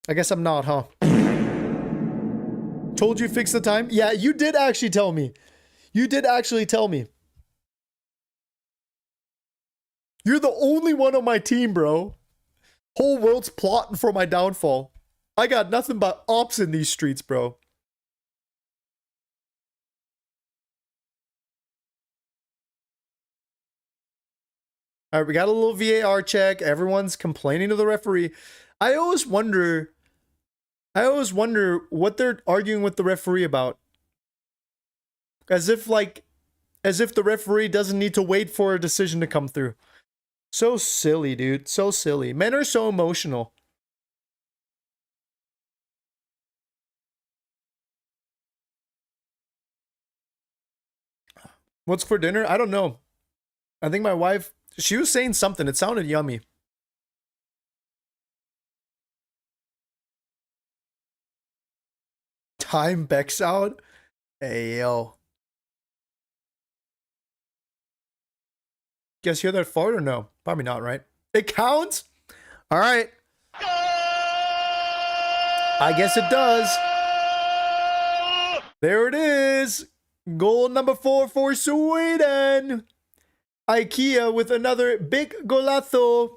I guess I'm not, huh? Told you fix the time? Yeah, you did actually tell me. You did actually tell me. You're the only one on my team, bro. Whole world's plotting for my downfall. I got nothing but ops in these streets, bro. All right, we got a little VAR check. Everyone's complaining to the referee. I always wonder what they're arguing with the referee about. As if the referee doesn't need to wait for a decision to come through. So silly, dude. So silly. Men are so emotional. What's for dinner? I don't know. I think my wife, she was saying something. It sounded yummy. Time Beck's out. Hey, yo. Guess you hear that fart or no? Probably not, right? It counts? All right. I guess it does. There it is. Goal number 4 for Sweden. IKEA with another big golazo.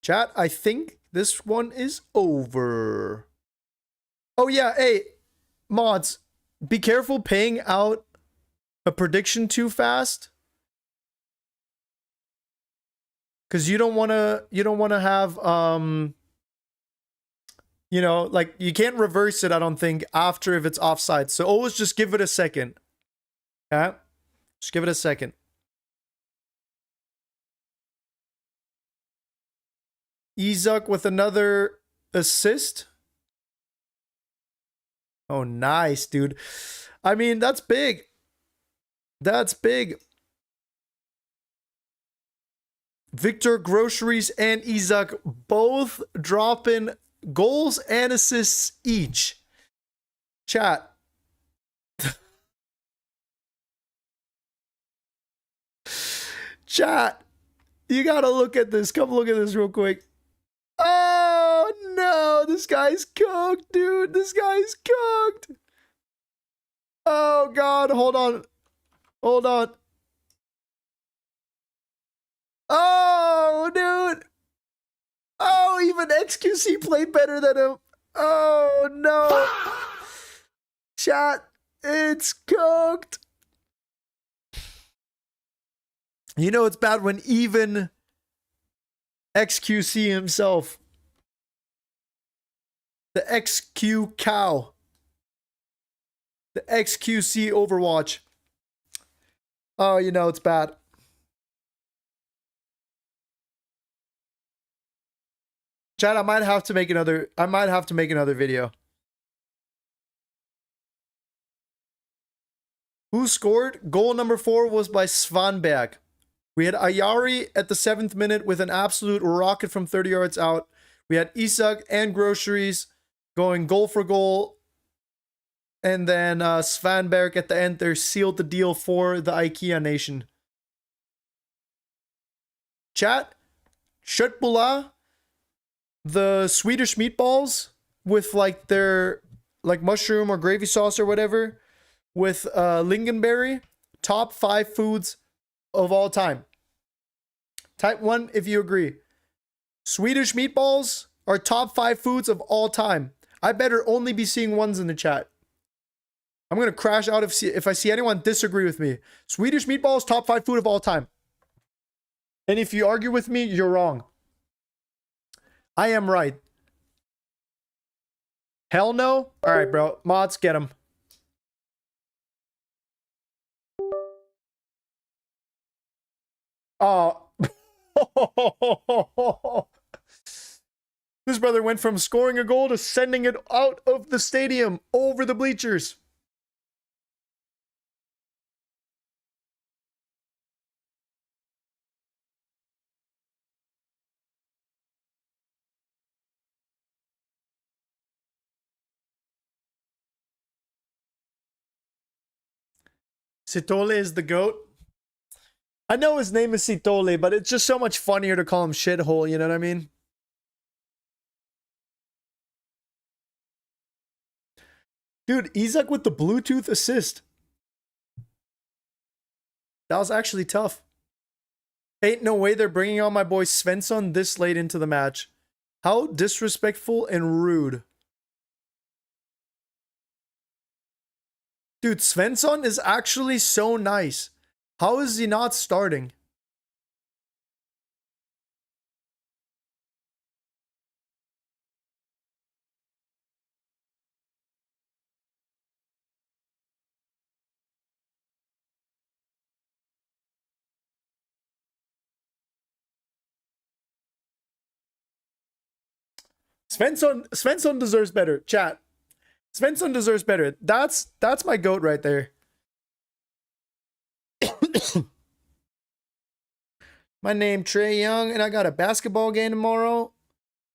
Chat, I think this one is over. Oh yeah, hey, mods, be careful paying out a prediction too fast. Cause you don't wanna have you know, like you can't reverse it, I don't think, after if it's offside. So always just give it a second. Okay? Just give it a second. Izak with another assist. Oh, nice, dude. I mean, that's big. That's big. Victor, Groceries, and Izak both dropping goals and assists each. Chat. Chat. You gotta look at this. Come look at this real quick. Oh, no. This guy's cooked, dude. This guy's cooked. Oh, God. Hold on. Hold on. Oh, dude. Oh, even XQC played better than him. Oh, no. Chat. It's cooked. You know it's bad when even XQC himself, the XQ cow, the XQC Overwatch. Oh, you know it's bad. Chad, I might have to make another video. Who scored? Goal number 4 was by Svanberg. We had Ayari at the 7th minute with an absolute rocket from 30 yards out. We had Isak and Groceries going goal for goal. And then Svanberg at the end there sealed the deal for the IKEA Nation. Chat, Shutbullah, the Swedish meatballs with like their like mushroom or gravy sauce or whatever with lingonberry, top 5 foods of all time. Type 1 if you agree. Swedish meatballs are top 5 foods of all time. I better only be seeing ones in the chat. I'm going to crash out if I see anyone disagree with me. Swedish meatballs, top 5 food of all time. And if you argue with me, you're wrong. I am right. Hell no? Alright, bro. Mods, get him. Oh. This brother went from scoring a goal to sending it out of the stadium over the bleachers. Sitole is the GOAT. I know his name is Sitole, but it's just so much funnier to call him Shithole, you know what I mean? Dude, Isak with the Bluetooth assist. That was actually tough. Ain't no way they're bringing on my boy Svensson this late into the match. How disrespectful and rude. Dude, Svensson is actually so nice. How is he not starting? Svensson deserves better. Chat. Svensson deserves better. That's my GOAT right there. My name Trey Young, and I got a basketball game tomorrow.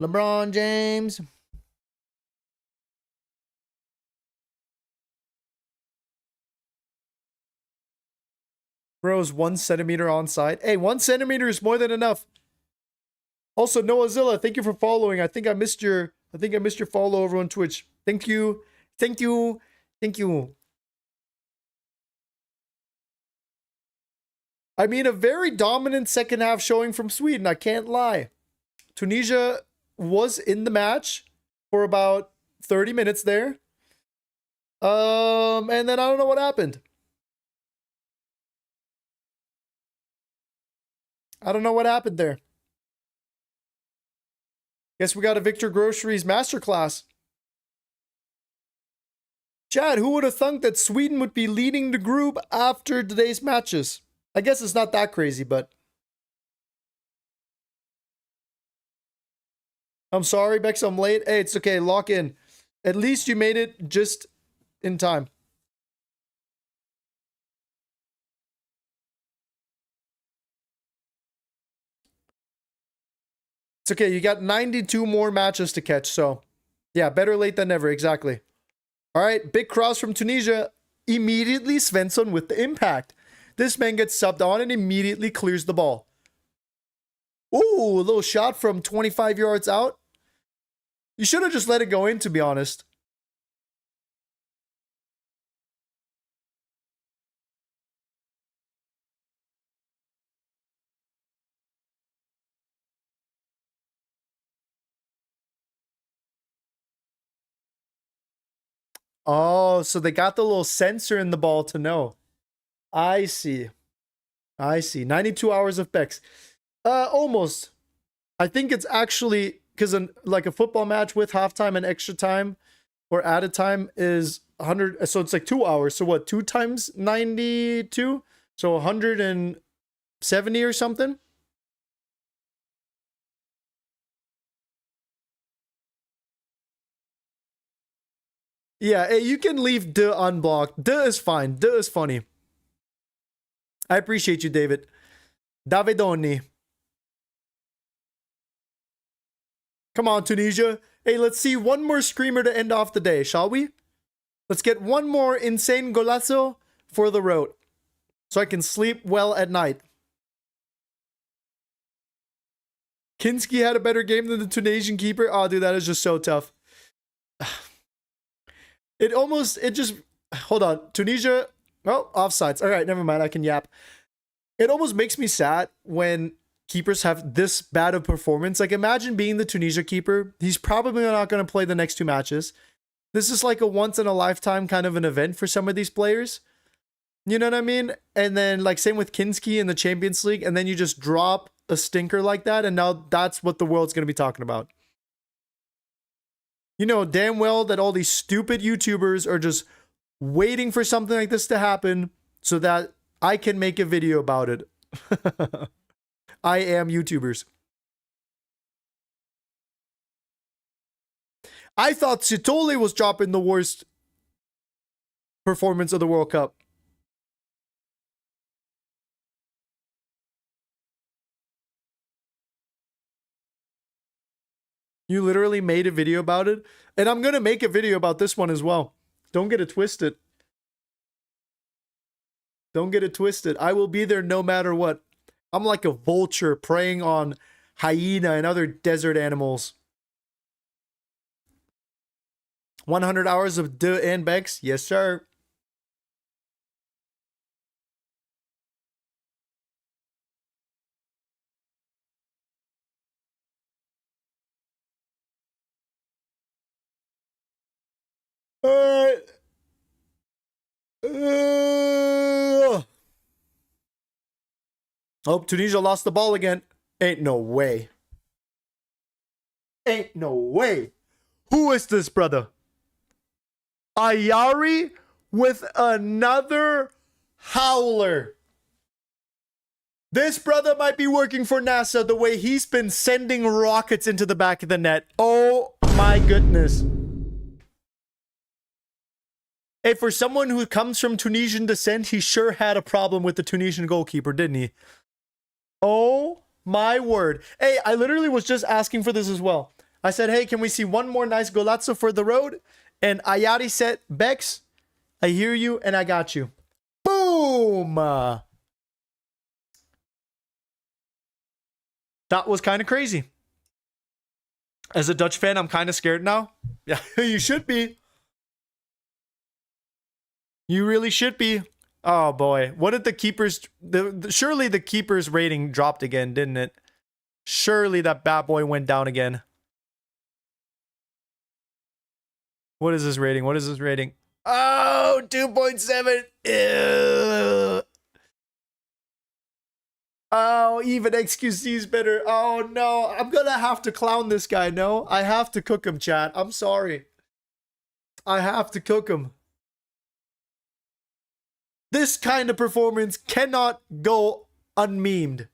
LeBron James. Bro's 1 centimeter on side. Hey, 1 centimeter is more than enough. Also, Noahzilla, thank you for following. I think I missed your follow over on Twitch. Thank you. Thank you. Thank you. I mean, a very dominant second half showing from Sweden, I can't lie. Tunisia was in the match for about 30 minutes there. And then I don't know what happened. I don't know what happened there. Guess we got a Victor Groceries masterclass. Chad, who would have thunk that Sweden would be leading the group after today's matches? I guess it's not that crazy, but... I'm sorry, Bex, I'm late. Hey, it's okay, lock in. At least you made it just in time. It's okay, you got 92 more matches to catch, so... Yeah, better late than never, exactly. Alright, big cross from Tunisia. Immediately Svensson with the impact. This man gets subbed on and immediately clears the ball. Ooh, a little shot from 25 yards out. You should have just let it go in, to be honest. Oh, so they got the little sensor in the ball to know. I see. I see. 92 hours of Bex. Almost. I think it's actually because like a football match with halftime and extra time or added time is 100. So it's like 2 hours. So what? 2 times 92? So 170 or something. Yeah, hey, you can leave "de" unblocked. "De" is fine. "De" is funny. I appreciate you, David. Davidoni. Come on, Tunisia. Hey, let's see one more screamer to end off the day, shall we? Let's get one more insane golazo for the road, so I can sleep well at night. Kinski had a better game than the Tunisian keeper. Oh, dude, that is just so tough. Hold on. Tunisia, oh, offsides. All right, never mind. I can yap. It almost makes me sad when keepers have this bad of performance. Like, imagine being the Tunisia keeper. He's probably not going to play the next 2 matches. This is like a once in a lifetime kind of an event for some of these players. You know what I mean? And then, like, same with Kinski in the Champions League. And then you just drop a stinker like that. And now that's what the world's going to be talking about. You know damn well that all these stupid YouTubers are just waiting for something like this to happen so that I can make a video about it. I am YouTubers. I thought Sitole was dropping the worst performance of the World Cup. You literally made a video about it. And I'm going to make a video about this one as well. Don't get it twisted. Don't get it twisted. I will be there no matter what. I'm like a vulture preying on hyena and other desert animals. 100 hours of De and Bex? Yes, sir. Alright. Oh, Tunisia lost the ball again. Ain't no way. Ain't no way. Who is this, brother? Ayari with another howler. This brother might be working for NASA the way he's been sending rockets into the back of the net. Oh my goodness. Hey, for someone who comes from Tunisian descent, he sure had a problem with the Tunisian goalkeeper, didn't he? Oh my word. Hey, I literally was just asking for this as well. I said, hey, can we see one more nice golazzo for the road? And Ayari said, Bex, I hear you and I got you. Boom! That was kind of crazy. As a Dutch fan, I'm kind of scared now. Yeah, you should be. You really should be. Oh boy. What did the keepers... surely the keeper's rating dropped again, didn't it? Surely that bad boy went down again. What is this rating? What is this rating? Oh, 2.7. Ew. Oh, even XQC is better. Oh no, I'm gonna have to clown this guy. No, I have to cook him, chat. I'm sorry. I have to cook him. This kind of performance cannot go unmemed.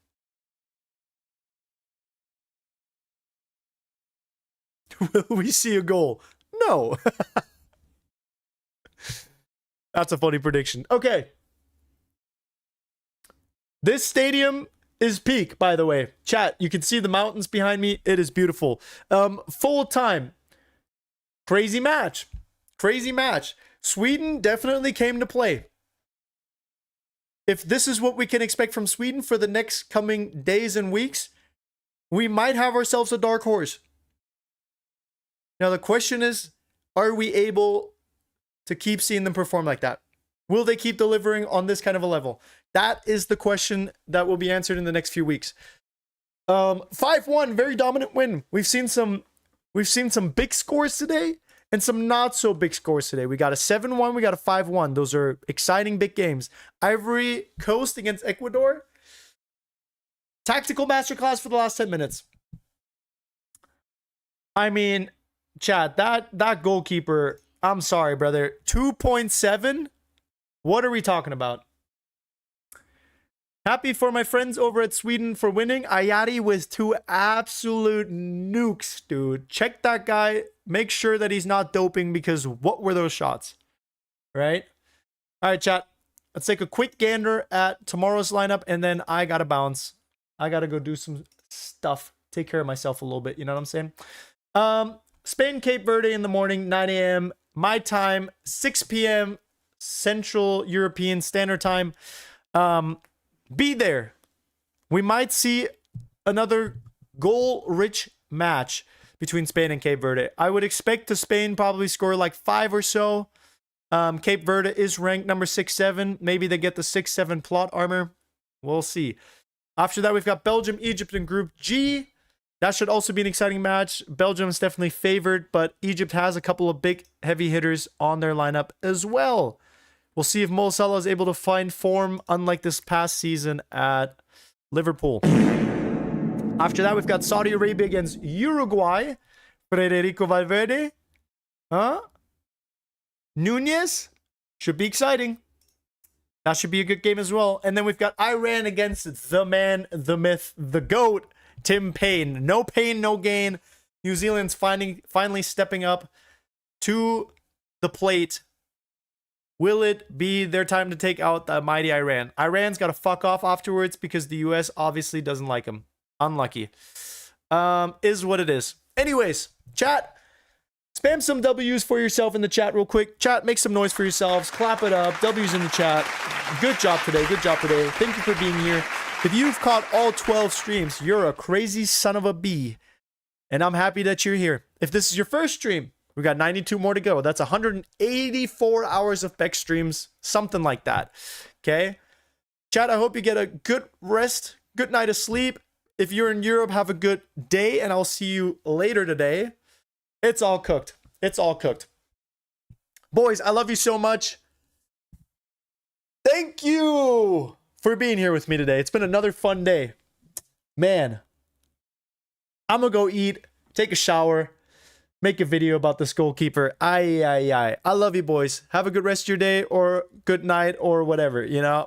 Will we see a goal? No. That's a funny prediction. Okay. This stadium is peak, by the way. Chat, you can see the mountains behind me. It is beautiful. Full time. Crazy match. Crazy match. Sweden definitely came to play. If this is what we can expect from Sweden for the next coming days and weeks, we might have ourselves a dark horse. Now the question is, are we able to keep seeing them perform like that? Will they keep delivering on this kind of a level? That is the question that will be answered in the next few weeks. 5-1, very dominant win. We've seen some big scores today and some not so big scores today. We got a 7-1, we got a 5-1. Those are exciting big games. Ivory Coast against Ecuador. Tactical masterclass for the last 10 minutes. I mean, chat, that goalkeeper, I'm sorry, brother. 2.7? What are we talking about? Happy for my friends over at Sweden for winning. Ayari with 2 absolute nukes, dude. Check that guy. Make sure that he's not doping, because what were those shots? Right? All right, chat. Let's take a quick gander at tomorrow's lineup, and then I gotta bounce. I gotta go do some stuff. Take care of myself a little bit. You know what I'm saying? Spain, Cape Verde in the morning, 9 a.m. my time, 6 p.m. Central European Standard Time. Be there. We might see another goal-rich match between Spain and Cape Verde. I would expect Spain probably score like 5 or so. Cape Verde is ranked number 6-7. Maybe they get the 6-7 plot armor. We'll see. After that, we've got Belgium, Egypt in Group G. That should also be an exciting match. Belgium is definitely favored, but Egypt has a couple of big heavy hitters on their lineup as well. We'll see if Mo Salah is able to find form, unlike this past season at Liverpool. After that, we've got Saudi Arabia against Uruguay. Federico Valverde. Nunez. Should be exciting. That should be a good game as well. And then we've got Iran against the man, the myth, the GOAT, Tim Payne. No pain, no gain. New Zealand's finally stepping up to the plate. Will it be their time to take out the mighty Iran? Iran's got to fuck off afterwards because the US obviously doesn't like them. Unlucky. Is what it is. Anyways, chat. Spam some W's for yourself in the chat real quick. Chat, make some noise for yourselves. Clap it up. W's in the chat. Good job today. Good job today. Thank you for being here. If you've caught all 12 streams, you're a crazy son of a bee. And I'm happy that you're here. If this is your first stream, we got 92 more to go. That's 184 hours of Beck streams. Something like that. Okay? Chat, I hope you get a good rest. Good night of sleep. If you're in Europe, have a good day. And I'll see you later today. It's all cooked. It's all cooked. Boys, I love you so much. Thank you for being here with me today. It's been another fun day. Man, I'm going to go eat, take a shower, make a video about this goalkeeper. I love you, boys. Have a good rest of your day or good night or whatever, you know.